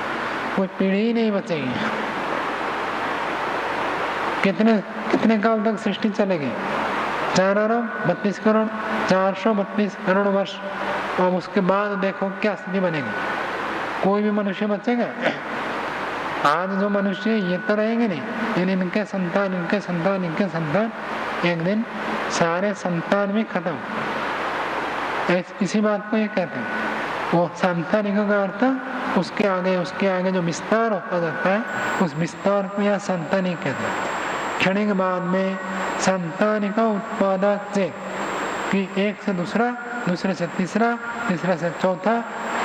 S1: कोई पीढ़ी ही नहीं बचेगी। कितने काल तक सृष्टि चलेगी? 4 अरब 32 करोड़ 432 करोड़ वर्ष। अब उसके बाद देखो क्या स्थिति बनेगी, कोई भी मनुष्य बचेगा? आज जो मनुष्य ये तो रहेंगे नहीं, लेकिन इनके संतान, इनके संतान, इनके संतान, एक दिन सारे संतान भी खत्म। इसी बात को ये कहते हैं। वो सांसारिक का अर्थ उसके आगे जो विस्तार होता जाता है, उस विस्तार को यहाँ संतानिक कहते हैं। क्षणिक बाद में संतानिक उत्पादक से कि एक से दूसरा, दूसरे से तीसरा, तीसरे से चौथा,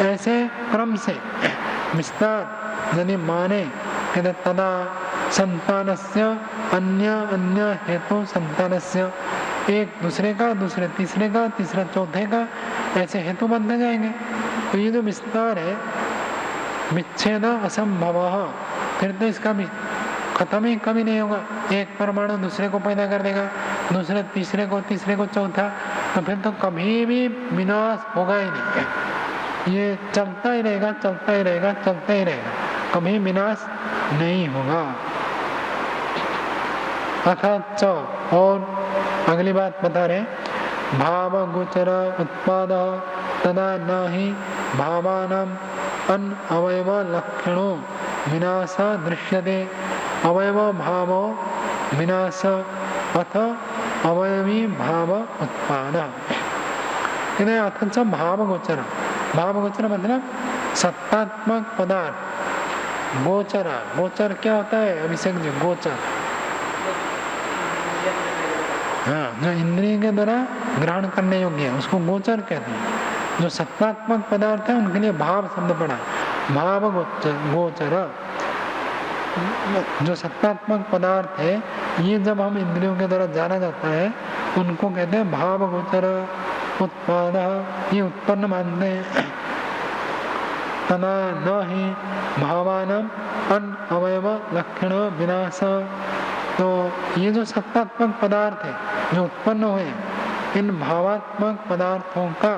S1: ऐसे क्रम से विस्तार यदि माने कहते तदा संतानस्य अन्य हेतु संतानस्य, एक दूसरे का, दूसरे तीसरे का, तीसरा चौथे का, ऐसे हेतु बनते जाएंगे। तो ये जो विस्तार है विच्छेद असंभव, फिर तो इसका खत्म ही कभी नहीं होगा। एक परमाणु दूसरे को पैदा कर देगा, दूसरे तीसरे को, तीसरे को चौथा, तो फिर तो कभी भी विनाश होगा ही नहीं। ये चलता ही रहेगा, चलता ही रहेगा, चलता ही रहेगा, कभी विनाश नहीं होगा। अथच, और अगली बात बता रहे, भाव गोचर उत्पाद तदा न ही भावानाम अन अवयव लक्षणों विनाश दृश्यते। अवयव भाव विनाश अथ अवयवी भाव उत्पाद। अथच भाव गोचर, भाव गोचर मतलब सत्तात्मक पदार्थ। गोचर, गोचर क्या होता है अभिषेक जी? गोचर, हाँ, जो इंद्रिय के द्वारा ग्रहण करने योग्य है उसको गोचर कहते हैं। जो सत्तात्मक पदार्थ है उनके लिए भाव शब्द पड़ा, भाव गोचर। जो सत्तात्मक पदार्थ है ये जब हम इंद्रियों के द्वारा जाना जाता है उनको कहते हैं भाव गोचर उत्पाद, ये उत्पन्न मानते हैं। तना न ही भावानाम अन अवयव लक्षण विनाश। तो ये जो सत्तात्मक पदार्थ है जो उत्पन्न हुए, इन भावात्मक पदार्थों का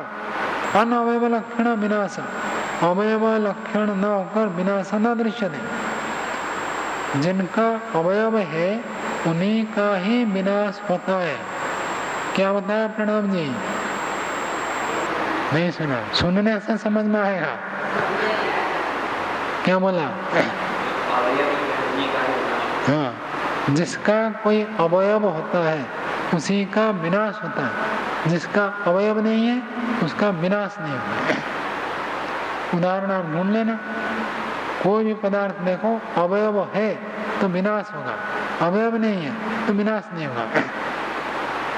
S1: अनवयव लक्षण विनाश, अवयव लक्षण न होकर विनाश न दृश्यते। जिनका अवयव है उन्हीं का ही विनाश होता है। क्या बताया प्रणव जी? नहीं सुना? सुनने से समझ में आएगा। क्या बोला? हाँ, जिसका कोई अवयव होता है उसी का विनाश होता है, जिसका अवयव नहीं है उसका विनाश नहीं होता। उदाहरण आप ढूंढ लेना, कोई भी पदार्थ देखो, अवयव है तो विनाश होगा, अवयव नहीं है तो विनाश नहीं होगा।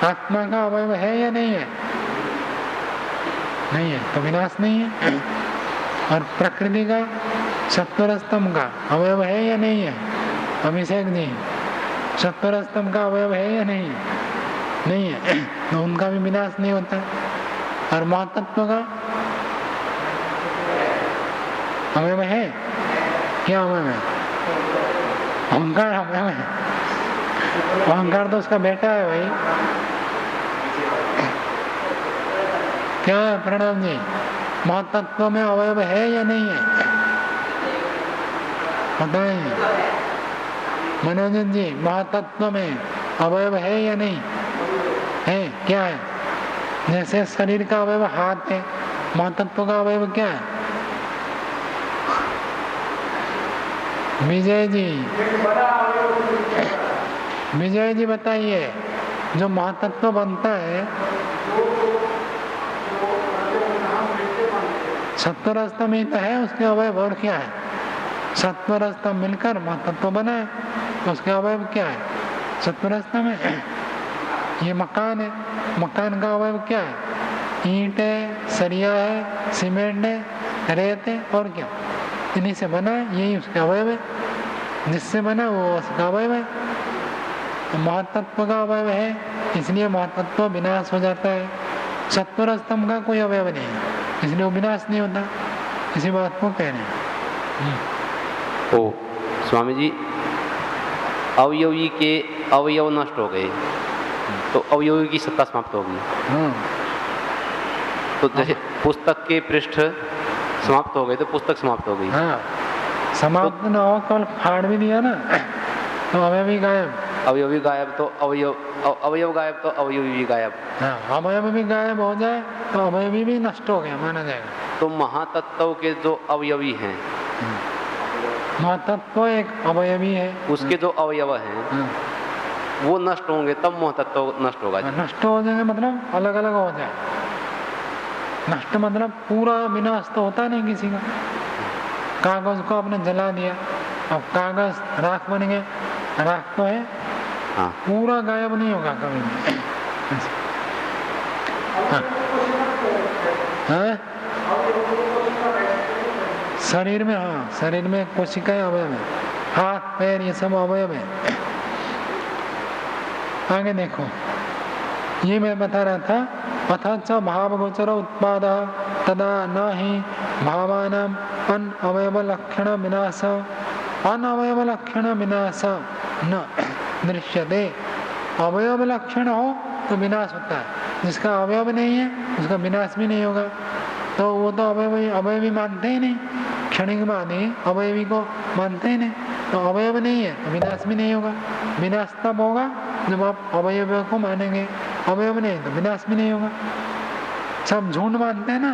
S1: आत्मा का अवयव है या नहीं है? नहीं है तो विनाश नहीं है। और प्रकृति का, सत्वरस्तम का अवयव है या नहीं है? अभिषेक जी, सत्वरस्तम का अवयव है या नहीं है? नहीं है तो उनका भी विनाश नहीं होता। और महतत्व का अवयव है? क्या अवयव है? अहंकार अवयव है। अहंकार तो उसका बेटा है भाई। क्या है प्रणव जी? महतत्व में अवयव है या नहीं है? बताइए मनोजन जी, महतत्व में अवयव है या नहीं है? क्या है? जैसे शरीर का अवयव हाथ है, महतत्व का अवयव क्या है? विजय जी, विजय जी बताइए, जो महतत्व बनता है सत्वरस्तम ही तो है उसके अवयव, और क्या है? सत्वरस्तम मिलकर महतत्व बना है, उसके अवयव क्या है? सत्वरस्तम है। ये मकान है, मकान का अवयव क्या है? ईंट है, सरिया है, सीमेंट है, रेत है, और क्या, इन्हीं से बना है, यही उसके अवयव है, जिससे बना वो उसका अवयव है। महातत्व का अवयव है, इसलिए महातत्व विनाश हो जाता है। सत्वर स्तंभ का कोई अवयव नहीं है, इसलिए वो विनाश नहीं होता। इसी बात को कह रहे हैं।
S4: ओ स्वामी जी, अवयवी के अवयव नष्ट हो गए तो अवयवी की सत्ता समाप्त होगी। तो जैसे पुस्तक के पृष्ठ समाप्त हो गए तो पुस्तक समाप्त हो गई।
S1: हाँ, समाप्त न हो, केवल फाड़ भी दिया ना तो अवयवी गायब।
S4: अवयवी गायब तो अवयव गायब तो अवयवी भी गायब।
S1: हाँ, अवयव भी गायब हो जाए तो अवयवी भी नष्ट हो गया माना जाएगा।
S4: तो महातत्व के जो अवयवी हैं,
S1: महातत्व एक अवयवी है,
S4: उसके जो अवयव हैं वो नष्ट होंगे तब महातत्व नष्ट होगा।
S1: नष्ट हो जाएंगे मतलब अलग अलग हो जाए। नष्ट मतलब पूरा विनाश तो होता नहीं किसी का। कागज को आपने जला दिया, अब कागज राख बन गए, राख तो है,
S4: हाँ।
S1: पूरा गायब नहीं होगा कभी भी। हाँ? शरीर में, हाँ, शरीर में कोशिकाएं अवयव है, हाथ पैर ये सब अवयव है। आगे देखो, ये मैं बता रहा था, अथ भावगोचर उत्पाद तदा न ही भावानाम अन अवयव लक्षण विनाश अनवयव लक्षण विनाश न दृश्यते। अवयव लक्षण हो तो विनाश होता है, जिसका अवयव नहीं है उसका विनाश भी नहीं होगा। तो वो तो अवयवी मानते ही नहीं, क्षणिकवादी अवयवी को मानते ही नहीं। तो अवयव नहीं है तो विनाश भी नहीं होगा। विनाश तब होगा जब आप अवयव को मानेंगे, अवयव नहीं तो विनाश भी नहीं होगा। सब झूठ मानते हैं ना,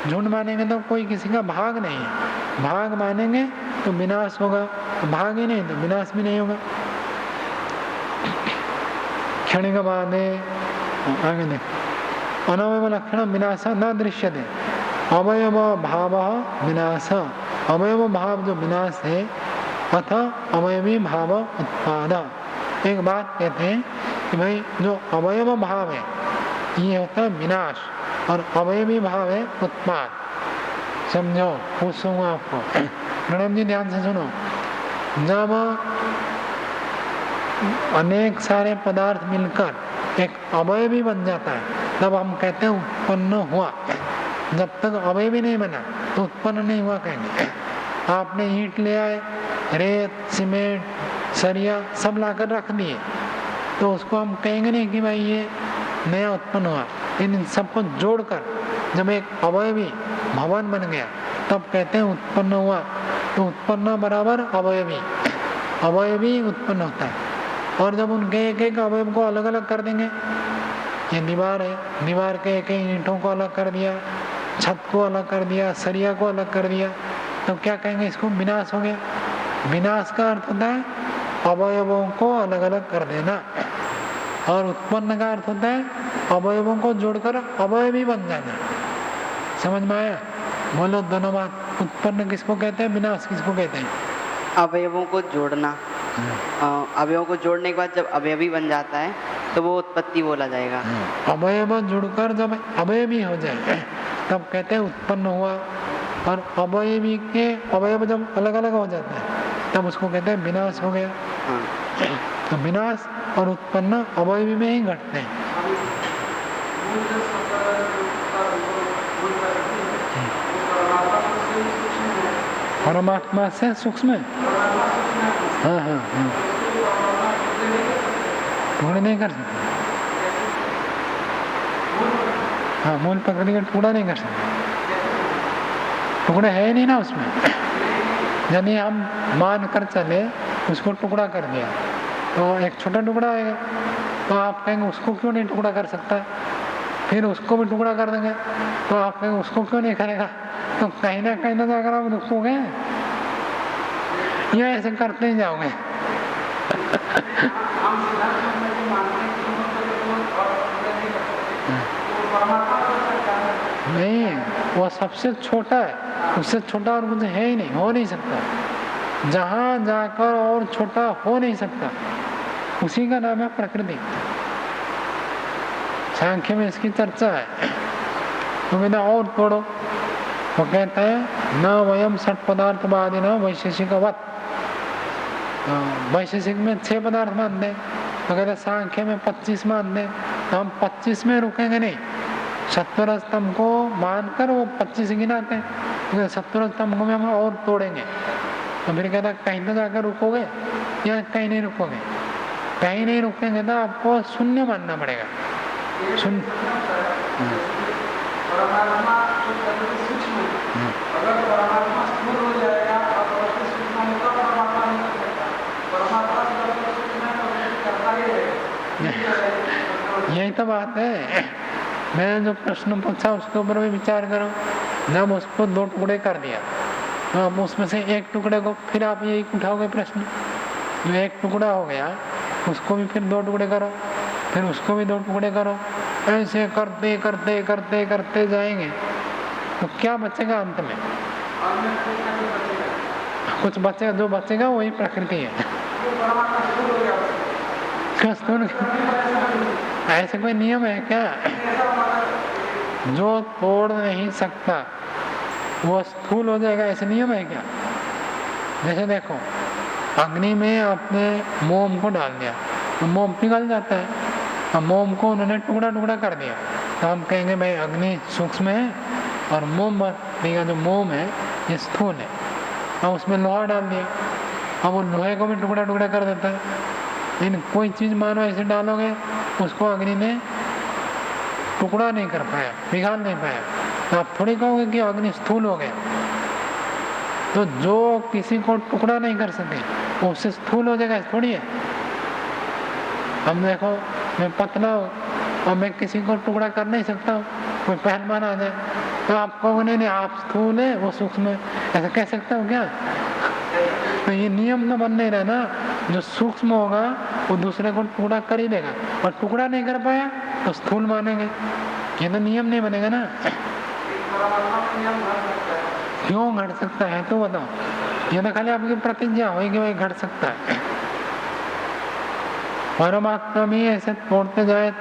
S1: झूठ मानेंगे तो कोई किसी का भाग नहीं है, भाग मानेंगे तो विनाश होगा, तो भाग ही नहीं तो विनाश भी नहीं होगा। क्षणिकवादे आगे देखो, अनवयव लक्षण विनाश न दृश्यते अवयव भाव विनाश। अवयव भाव जो विनाश है, अथ अवयवी भाव उत्पाद। एक बात कहते हैं कि भाई जो अवयव भाव है ये होता है विनाश, और अवयवी भाव है उत्पाद। समझो, पूछूंगा आपको, प्रणव जी ध्यान से सुनो। जब अनेक सारे पदार्थ मिलकर एक अवयवी बन जाता है तब हम कहते हैं उत्पन्न हुआ। जब तक अवयवी नहीं बना तो उत्पन्न नहीं हुआ कहेंगे। आपने ईंट ले आए, रेत, सीमेंट, सरिया सब लाकर रख दिए तो उसको हम कहेंगे नहीं कि भाई ये नया उत्पन्न हुआ। इन सबको जोड़कर जब एक अवयवी भवन बन गया तब कहते हैं उत्पन्न हुआ। तो उत्पन्न बराबर अवयवी, अवयवी उत्पन्न होता है। और जब उनके एक एक अवयव को अलग अलग कर देंगे, ये दीवार है, दीवार के एक एक ईंटों को अलग कर दिया, छत को अलग कर दिया, सरिया को अलग कर दिया, तो क्या कहेंगे, इसको विनाश हो गया। विनाश का अर्थ होता है अवयवों को अलग अलग कर देना, और उत्पन्न का अर्थ होता है अवयवों को जोड़कर अवयवी बन जाना। समझ में आया? बोलो दोनों बात। उत्पन्न किसको कहते हैं, विनाश किसको कहते हैं?
S3: अवयवों को जोड़ना। अवयवों को जोड़ने के बाद जब अवयवी बन जाता है तो वो उत्पत्ति बोला जाएगा।
S1: अवयव जुड़कर जब अवयवी हो जाए तब कहते हैं उत्पन्न हुआ, और अवयवी के अवयव जब अलग अलग हो जाते हैं तब उसको कहते हैं विनाश हो गया। तो विनाश और उत्पन्न अवयवी में ही घटते हैं। परमात्मा से सूक्ष्म है। हाँ हाँ हाँ, टुकड़े नहीं कर सकते। हाँ, मूल प्रकृति का टुकड़ा नहीं कर सकते, टुकड़े है ही नहीं ना उसमें। यदि हम मान कर चले उसको टुकड़ा कर दिया तो एक छोटा टुकड़ा आएगा, तो आप कहेंगे उसको क्यों नहीं टुकड़ा कर सकता। फिर उसको भी टुकड़ा कर देंगे तो आप कहेंगे उसको क्यों नहीं करेगा। तो कहीं ना जाकर आप रुकोगे या ऐसे करते ही जाओगे। नहीं, वो सबसे छोटा है, उससे छोटा और कुछ है ही नहीं, हो नहीं सकता। जहां जाकर और छोटा हो नहीं सकता, उसी का नाम है प्रकृति। सांख्य में इसकी चर्चा है। तो कहते और तोड़ो, वो कहता है न वयम षट पदार्थवादी न वैशेषिकवत। वैशेषिक में 6 पदार्थ मान दें, तो कहते सांख्य में 25 मान दें, तो हम 25 में रुकेंगे नहीं। सत्वर स्तंभ को मानकर वो 25 गिनाते हैं, तो सत्वर स्तंभ को में हम और तोड़ेंगे। तो फिर कहता कहीं तो जाकर रुकोगे या कहीं नहीं रुकोगे? कहीं नहीं रुकेंगे तो आपको शून्य मानना पड़ेगा। शून्य यही तो बात है। मैंने जो प्रश्न पूछा उसके ऊपर भी विचार करो। जब उसको 2 टुकड़े कर दिया तो अब उसमें से एक टुकड़े को फिर आप यही उठाओगे प्रश्न, जो एक टुकड़ा हो गया उसको भी फिर 2 टुकड़े करो, फिर उसको भी 2 टुकड़े करो। ऐसे करते करते करते करते जाएंगे तो क्या बचेगा अंत में? कुछ बचेगा, जो बचेगा वही प्रकृति है। ऐसे कोई नियम है क्या? जो तोड़ नहीं सकता वो स्थूल हो जाएगा, ऐसे नियम है क्या? जैसे देखो, अग्नि में आपने मोम को डाल दिया तो मोम पिघल जाता है। अब मोम को उन्होंने टुकड़ा टुकड़ा कर दिया तो हम कहेंगे भाई अग्नि सूक्ष्म है और मोमबत्ती का जो मोम है ये स्थूल है। अब उसमें लोहा डाल दिया, अब वो लोहे को भी टुकड़ा टुकड़ा कर देता है। लेकिन कोई चीज़ मानो ऐसे डालोगे उसको अग्नि ने टुकड़ा नहीं कर पाया, पिघाल नहीं पाया, तो आप थोड़ी कहोगे कि अग्नि स्थूल हो गया। तो जो किसी को टुकड़ा नहीं कर सके वो उससे स्थूल हो जाएगा, थोड़ी है। हम देखो, मैं पतला हूँ और मैं किसी को टुकड़ा कर नहीं सकता हूँ, कोई पहलवान आ जाए तो आप कहोगे नहीं आप स्थूल है वो सूक्ष्म है, ऐसा कह सकता हूँ क्या? तो ये नियम तो बन नहीं रहा ना। जो सूक्ष्म होगा वो दूसरे को टुकड़ा कर ही देगा, और टुकड़ा नहीं कर पाया तो स्थूल मानेंगे। ये तो नियम नहीं बनेगा ना। क्यों घट सकता है तो बताओ? ये तो खाली आपकी प्रतिज्ञा होगी कि भाई घट सकता है। परमात्मा भी ऐसे तोड़ते जाए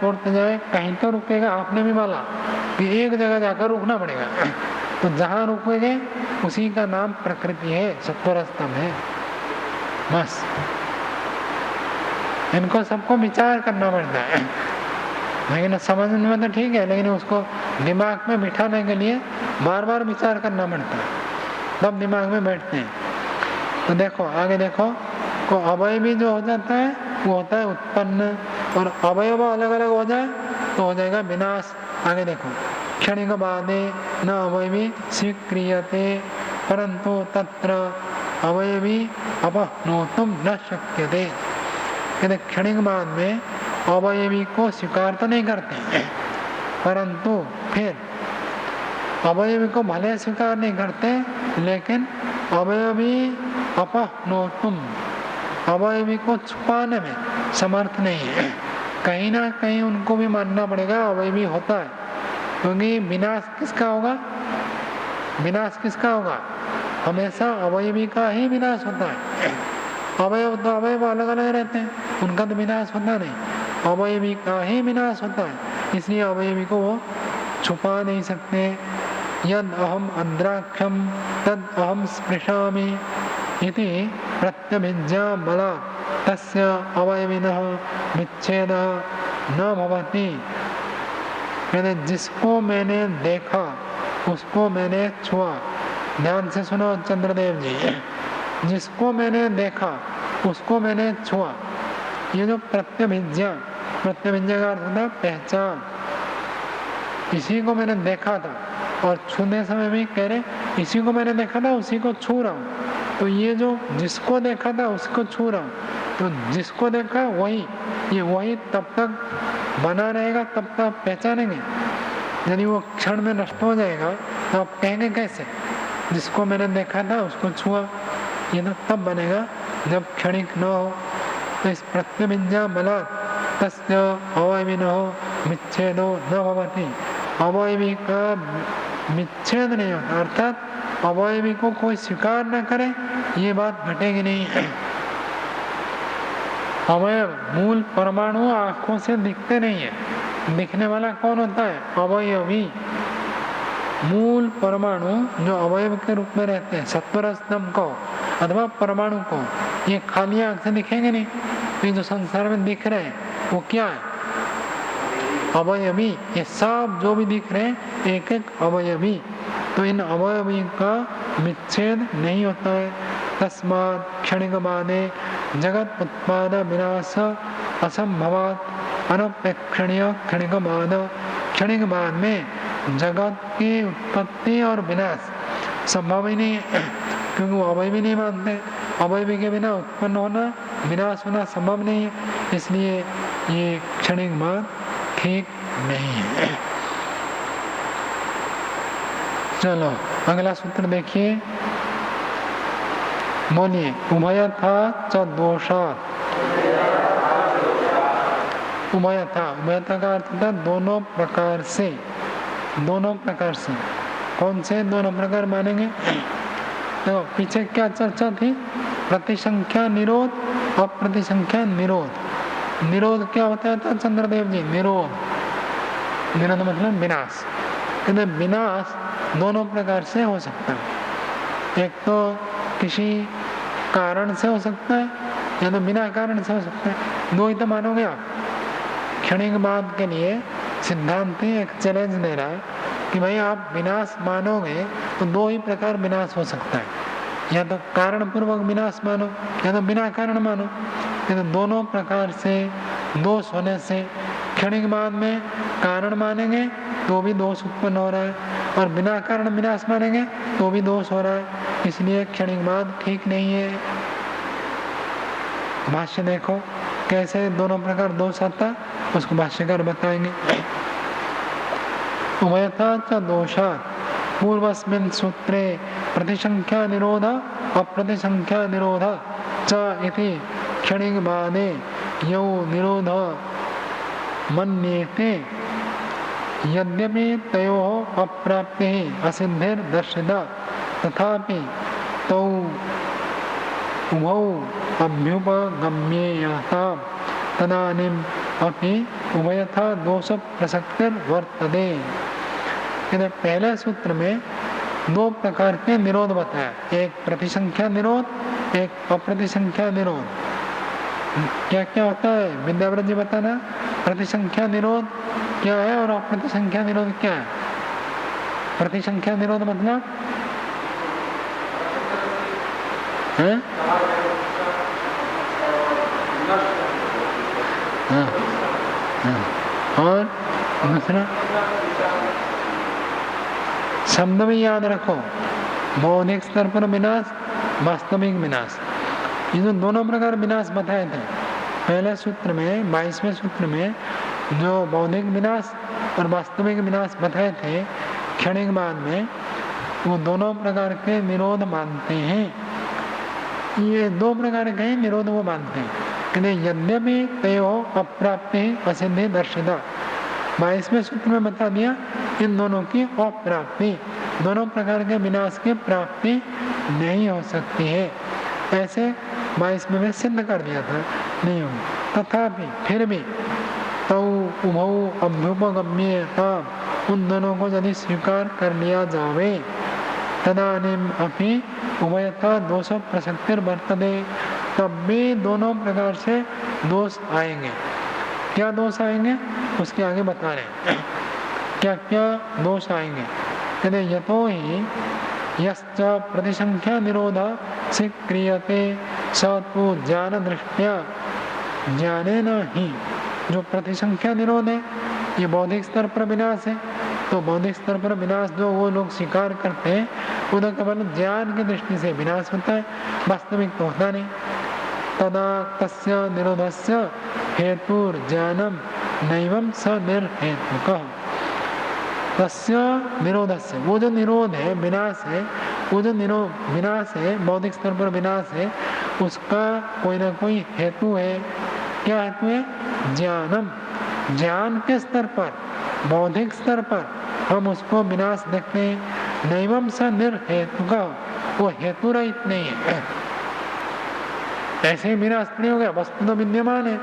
S1: कहीं तो रुकेगा। आपने भी बोला कि एक जगह जाकर रुकना पड़ेगा, तो जहाँ रुकेंगे उसी का नाम प्रकृति है, सत्वर स्तंभ है। बस इनको सबको विचार करना पड़ता है। लेकिन समझने में तो ठीक है, लेकिन उसको दिमाग में बिठाने के लिए बार बार विचार करना पड़ता है, तब दिमाग में बैठते हैं। तो देखो आगे देखो, को अवयव भी जो हो जाता है वो होता है उत्पन्न, और अवयव अलग अलग हो जाए तो हो जाएगा विनाश। आगे देखो, क्षणिक बाधे न अवयवी स्वीक्रियते परंतु तत्र अवयवी अपनोतुम न शक्यते। कहते क्षणिक बाद में अवयवी को स्वीकार तो नहीं करते, परंतु फिर अवयवी को भले स्वीकार नहीं करते, लेकिन अवयवी अपनोतुम, अवयवी को छुपाने में समर्थ नहीं है। कहीं ना कहीं उनको भी मानना पड़ेगा अवयवी होता है, क्योंकि विनाश किसका होगा? विनाश किसका होगा? हमेशा अवयवी का ही विनाश होता है। अवयव तो अवयव अलग अलग रहते हैं, उनका तो विनाश होता नहीं, अवयवी का ही विनाश होता है। इसलिए अवयवी को वो छुपा नहीं सकते। यद अहम अंद्राक्षम तद अहम स्पृशामि इति प्रत्यभिज्ञा बला तस्य अवयविनः विच्छेदः न भवति। मैंने जिसको मैंने देखा उसको मैंने छुआ। ध्यान से सुनो चंद्रदेव जी, जिसको मैंने देखा उसको मैंने छुआ। ये जो प्रत्यभिज्ञा, प्रत्यभिज्ञा का अर्थ होता है पहचान। इसी को मैंने देखा था, और छूने समय भी कह रहे इसी को मैंने देखा था उसी को छू रहा हूँ। तो ये जो जिसको देखा था उसको छू रहा हूँ, तो जिसको देखा वही, ये वही तब तक बना रहेगा, तब तक पहचानेंगे। यदि वो क्षण में नष्ट हो जाएगा तो आप कहेंगे कैसे? जिसको मैंने देखा था उसको छुआ, ये तो तब बनेगा जब क्षणिक न हो। तो इस प्रत्यभिज्ञा बला तस्य अवयविनो विच्छेदो न भवति। अवयवी का विच्छेद नहीं होता, अर्थात अवयवी को कोई स्वीकार न करे, ये बात घटेगी नहीं। अवयव मूल परमाणु आंखों से दिखते नहीं है, दिखने वाला कौन होता है? अवयवी। मूल परमाणु जो अवयव के रूप में रहते हैं, सत्वर स्तंभ को अथवा परमाणु को, ये खाली आंख से दिखेंगे नहीं। ये जो संसार में दिख रहे हैं वो क्या है? अवयवी। ये सब जो भी दिख रहे हैं एक एक अवयवी। तो इन अवयवी का विच्छेद नहीं होता है। तस्मात् क्षणिकमाने जगत उत्पाद विनाश असंभवात् अनपेक्षणीय क्षणिकमान। क्षणिकमान में जगत की उत्पत्ति और विनाश संभव ही नहीं है, क्योंकि वो अवयवी नहीं मानते। अवयवी के बिना उत्पन्न होना विनाश होना संभव नहीं है, इसलिए ये क्षणिक मान ठीक नहीं है। चलो अगला सूत्र देखिए, बोलिए। उभयथा च दोषात्। उभयथा, उभयथा का अर्थ था दोनों प्रकार से। दोनों प्रकार से कौन से दोनों प्रकार मानेंगे? तो पीछे क्या चर्चा थी? प्रतिसंख्या निरोध और प्रतिसंख्या निरोध। निरोध क्या होता था चंद्रदेव जी? निरोध, निरोध मतलब विनाश। कहते विनाश दोनों प्रकार से हो सकता है। एक तो किसी कारण से हो सकता है या तो बिना कारण से हो सकता है। दो ही तो मानोगे आप। क्षणिक बाद के लिए सिद्धांति एक चैलेंज दे रहा है कि भाई आप विनाश मानोगे तो दो ही प्रकार विनाश हो सकता है, या तो कारण पूर्वक विनाश मानो या तो बिना कारण मानो। तो दोनों प्रकार से दोष होने से क्षणिक बाद में कारण मानेंगे तो भी दोष उत्पन्न हो रहा है, और बिना कारण विनाश मानेंगे तो भी दोष हो रहा है। इसलिए क्षणिक बाद ठीक नहीं है। भाष्य देखो कैसे दोनों प्रकार दोष आता, उसको भाष्यकार बताएंगे। उभयथा च दोषात् पूर्वस्मिन् सूत्रे प्रतिसंख्या निरोध अप्रतिसंख्या निरोध च इति क्षणिकवादे यौ निरोध मन्येते। यद्यपि तयोः अप्राप्तिः असिद्धिर्दर्शिता तथापि तौ उभौ अभ्युपगम्येयतां तदानीम् अपि उभयथा दोष प्रसक्तिर्वर्तते। पहले सूत्र में दो प्रकार के निरोध बताया, एक प्रतिसंख्या निरोध, एक अप्रतिसंख्या निरोध। क्या क्या होता है विद्याव्रत जी बताना? प्रतिसंख्या निरोध क्या है और अप्रतिसंख्या निरोध क्या है? प्रतिसंख्या निरोध मतलब है? और दूसरा शब्द में याद रखो, बौद्धिक स्तर पर विनाश, वास्तविक विनाश। ये जो दोनों प्रकार विनाश बताए थे पहले सूत्र में, 22वें सूत्र में जो बौद्धिक विनाश और वास्तविक विनाश बताए थे क्षणिक बाद में, वो दोनों प्रकार के निरोध मानते हैं। ये दो प्रकार के निरोध वो मानते हैं। यद्यपि तयोः अप्राप्ति असिद्धि दर्शिता, 22वें सूत्र में बता दिया इन दोनों की अप्राप्ति, दोनों प्रकार के विनाश की प्राप्ति नहीं हो सकती है। ऐसे 22वें में सिद्ध कर दिया था, नहीं होगी। तथापि फिर भी तौ उभौ अभ्युपगम्येता, उन दोनों को यदि स्वीकार कर लिया जावे, तदानीम अपि उभयथा दोष प्रसक्तिर्वर्तते, तब भी दोनों प्रकार से दोष आएंगे। क्या दोष आएंगे उसके आगे बता रहे हैं। क्या क्या दोष आएंगे? कहते यतो ही यश्च प्रतिसंख्या निरोध से क्रियते स तो ज्ञान दृष्टिया ज्ञानेन ही। जो प्रतिसंख्या निरोध है ये बौद्धिक स्तर पर विनाश है, तो बौद्धिक स्तर पर विनाश जो वो लोग स्वीकार करते हैं उधर केवल ज्ञान की दृष्टि से विनाश होता है, वास्तविक तो होता नहीं। तदा तस्य निरोधस्य हेतुर्ज्ञानम नैवं स निर्हेतुकः। तस्य निरोधस्य, वो जो निरोध है विनाश है, वो जो विनाश है बौद्धिक स्तर पर विनाश है, उसका कोई ना कोई हेतु है। क्या हेतु है? ज्ञानम, ज्ञान के स्तर पर, बौद्धिक स्तर पर हम उसको विनाश देखते हैं। नैवं स निर्हेतुकः, वो हेतु रहित नहीं है। ऐसे ही विनाश नहीं हो गया, वस्तु तो विद्यमान है।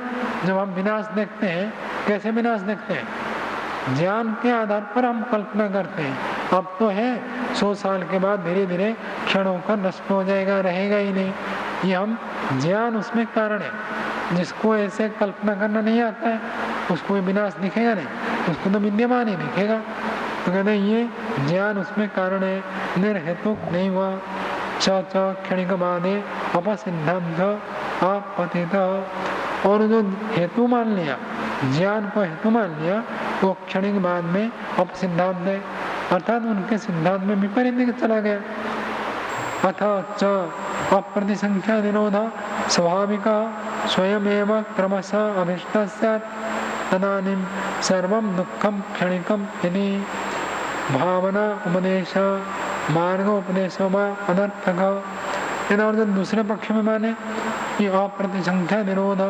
S1: जब हम विनाश देखते हैं, कैसे विनाश देखते हैं? ज्ञान के आधार पर हम कल्पना करते हैं अब तो है 100 साल के बाद धीरे धीरे क्षण होकर नष्ट हो जाएगा, रहेगा ही नहीं। ये हम ज्ञान उसमें कारण है। जिसको ऐसे कल्पना करना नहीं आता है उसको विनाश दिखेगा नहीं, उसको तो विद्यमान ही दिखेगा। तो कहते हैं ये ज्ञान उसमें कारण है, निर्हेतुक नहीं हुआ। क्षणिक बाधे अपसिद्धांत आपतित। और जो हेतु मान लिया, ज्ञान को हेतु मान लिया, वो क्षणिक बाद में अपसिद्धांत है, अर्थात उनके सिद्धांत में विपरीत चला गया। अथ अप्रतिसंख्या निरोध स्वाभाविक स्वयमेव क्रमशः अभिष्ट स्यात् तदानीं सर्वं दुःखं क्षणिकं यदि भावना उपदेश मार्ग उपदेश व अनर्थक। और जो दूसरे पक्ष में माने कि अप्रतिसंख्या निरोध,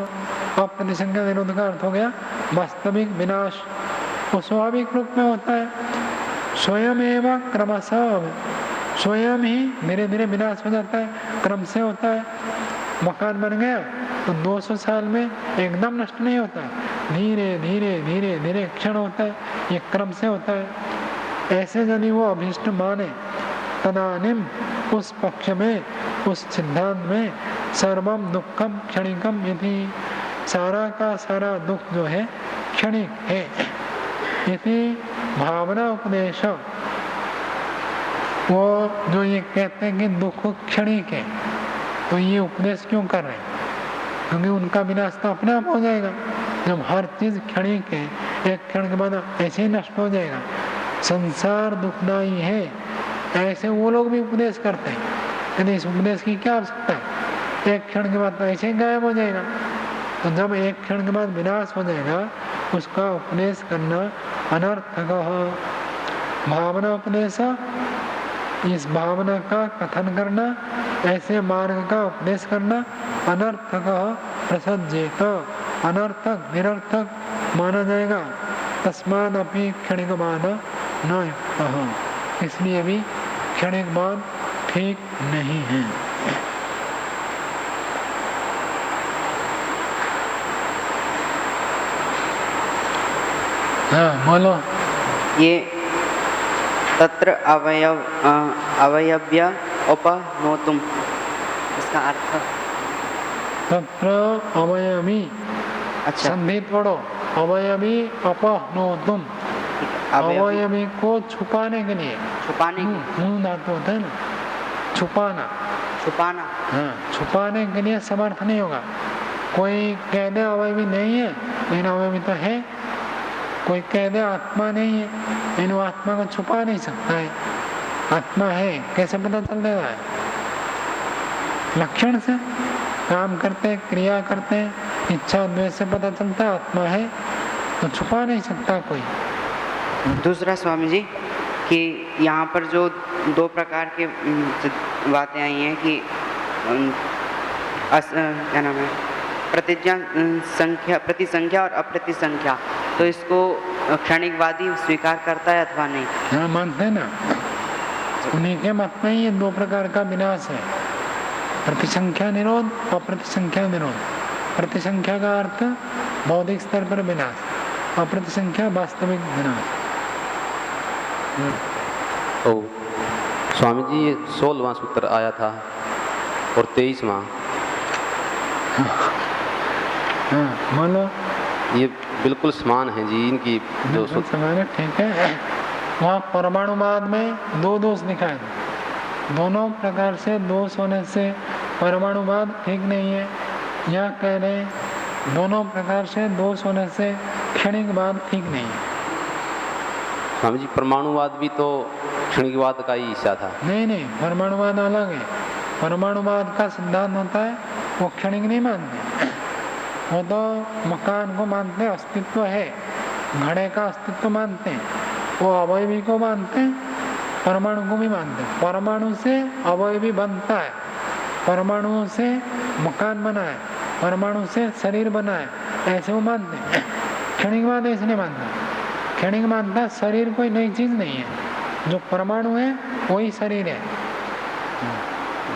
S1: अप्रतिसंख्या निरोध का अर्थ हो गया वास्तविक विनाश, वो स्वाभाविक रूप में होता है। स्वयं एवं क्रमशः, स्वयं ही धीरे धीरे विनाश हो जाता है, क्रम से होता है। मकान बन गया तो 200 साल में एकदम नष्ट नहीं होता है, धीरे धीरे धीरे धीरे क्षण होता है, ये क्रम से होता है। ऐसे यदि वो अभिष्ट माने तदानीम उस पक्ष में, उस सिद्धांत में सर्वम दुखम क्षणिकम यदि, सारा का सारा दुख जो है क्षणिक है, यदि भावना उपदेश, वो जो ये कहते हैं कि दुख क्षणिक है, तो ये उपदेश क्यों कर रहे हैं? क्योंकि उनका विनाश तो अपने आप हो जाएगा। जब हर चीज क्षणिक है, एक क्षण के बाद ऐसे ही नष्ट हो जाएगा। संसार दुखदायी है, ऐसे वो लोग भी उपदेश करते हैं, यदि इस उपदेश की क्या आवश्यकता है? एक क्षण के बाद तो ऐसे ही गायब हो जाएगा। तो जब एक क्षण के बाद विनाश हो जाएगा, उसका उपदेश करना अनर्थक। भावना उपदेश, इस भावना का कथन करना, ऐसे मार्ग का उपदेश करना अनर्थक प्रसज्जेत, अनर्थक निरर्थक माना जाएगा। तस्माद अपि क्षणिक बाद न युक्तः, इसलिए भी क्षणिक बाद ठीक नहीं है। हाँ बोलो।
S3: ये तत्र अवयव्य उपनोतुम, इसका अर्थ
S1: तत्र अवयवी,
S3: अच्छा
S1: संधि तोड़ो, अवयवी अपनोतुम, अवयवी को छुपाने के लिए,
S3: छुपाने के,
S1: धातु होता है ना, छुपाना,
S3: छुपाना,
S1: हाँ छुपाने के लिए समर्थ नहीं होगा। कोई कह दे अवयवी नहीं है, लेकिन अवयवी तो है। कोई कह दे आत्मा नहीं है, लेकिन वो आत्मा को छुपा नहीं सकता है। आत्मा है कैसे पता चल रहा है? लक्षण से, काम करते क्रिया करते इच्छा द्वेष से पता चलता है आत्मा है, तो छुपा नहीं सकता कोई।
S3: दूसरा स्वामी जी कि यहाँ पर जो दो प्रकार के बातें आई हैं कि क्या नाम है, प्रतिसंख्या और अप्रतिसंख्या, तो इसको क्षणिकवादी स्वीकार करता है अथवा नहीं?
S1: हाँ मानते हैं ना, उन्हीं के मत में ये दो प्रकार का विनाश है, प्रतिसंख्या निरोध, अप्रतिसंख्या निरोध। प्रतिसंख्या का अर्थ बौद्धिक स्तर पर विनाश, अप्रतिसंख्या वास्तविक विनाश।
S4: तो स्वामी जी ये 16वां सूत्र आया था और 23वां,
S1: हाँ बोलो।
S4: ये बिल्कुल समान है जी इनकी जो
S1: समान है, ठीक है। वहाँ परमाणुवाद में दो दोष दिखाए, दोनों प्रकार से दोष होने से परमाणुवाद ठीक नहीं है। यह कह रहे दोनों प्रकार से दोष होने से क्षणिकवाद ठीक नहीं है।
S4: स्वामी जी परमाणुवाद भी तो क्षणिकवाद का ही हिस्सा था।
S1: नहीं नहीं, परमाणुवाद अलग है। परमाणुवाद का सिद्धांत होता है वो क्षणिक नहीं मानते, वो तो मकान को मानते, अस्तित्व है, घड़े का अस्तित्व मानते हैं, वो अवयवी को मानते हैं, परमाणु को भी मानते हैं। परमाणु से अवयवी बनता है, परमाणुओं से मकान बना है, परमाणु से शरीर बना है, ऐसे वो मानते हैं। क्षणिकवाद ऐसे नहीं मानता। क्षणिक मानता शरीर कोई नई चीज नहीं है, जो परमाणु है वही शरीर है।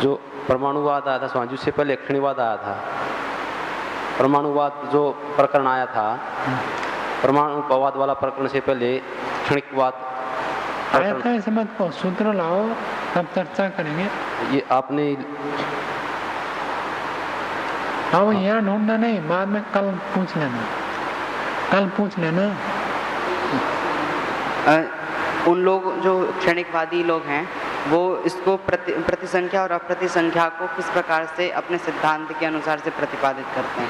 S4: जो परमाणुवाद आया था स्वामी जी, उससे पहले क्षणिकवाद आया था। परमाणुवाद जो प्रकरण आया था, परमाणुवाद वाला प्रकरण से पहले क्षणिकवाद
S1: आया था ऐसे मत को सूत्र लाओ तब चर्चा करेंगे।
S4: ये आपने
S1: हाँ वो यहाँ ढूंढना नहीं, बाद में कल पूछ लेना, कल पूछ लेना।
S3: उन लोग जो क्षणिकवादी लोग हैं वो इसको प्रतिसंख्या और अप्रतिसंख्या को किस प्रकार से अपने सिद्धांत के अनुसार से प्रतिपादित करते हैं?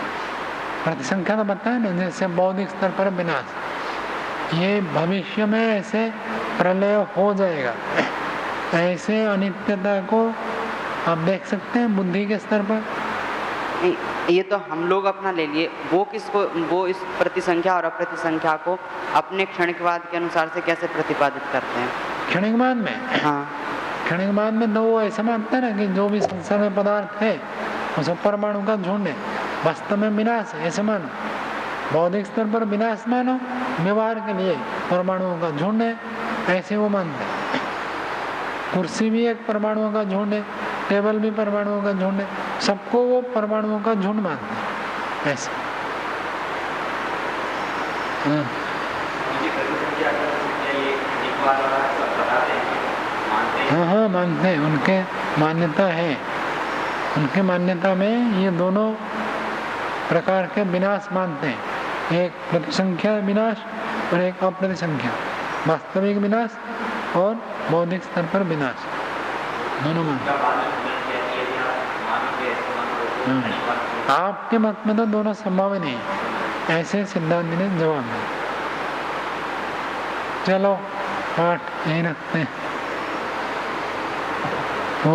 S1: प्रतिसंख्या तो बताया ना, जैसे बौद्धिक स्तर पर विनाश, ये भविष्य में ऐसे प्रलय हो जाएगा, ऐसे अनित्यता को आप देख सकते हैं बुद्धि के स्तर पर।
S3: नहीं, ये तो हम लोग अपना ले लिए, वो इस प्रतिसंख्या और अप्रतिसंख्या को अपने क्षणिकवाद के अनुसार से कैसे प्रतिपादित करते हैं?
S1: क्षणिकवाद में,
S3: हाँ,
S1: क्षणिकवाद में तो वो ऐसा मानता है ना कि जो भी संसार में पदार्थ है उसे परमाणु का झुंड है, वास्तव में विनाश है ऐसे मानो। बौद्धिक स्तर पर विनाश मानो, व्यवहार के लिए परमाणुओं का झुंड है ऐसे वो मानते हैं। कुर्सी भी एक परमाणुओं का झुंड है, टेबल भी परमाणुओं का झुंड है, सबको वो परमाणुओं का झुंड मानते हैं ऐसे। हाँ हाँ मानते हैं, उनके मान्यता है, उनके मान्यता में ये दोनों प्रकार के विनाश मानते हैं, एक प्रतिसंख्या विनाश और एक अप्रतिसंख्या, वास्तविक विनाश और बौद्धिक स्तर पर विनाश, दोनों मानते हैं। आपके मत में तो दोनों संभव नहीं, ऐसे सिद्धांत ने जवाब दिया। चलो पाठ यही रखते हैं। ओ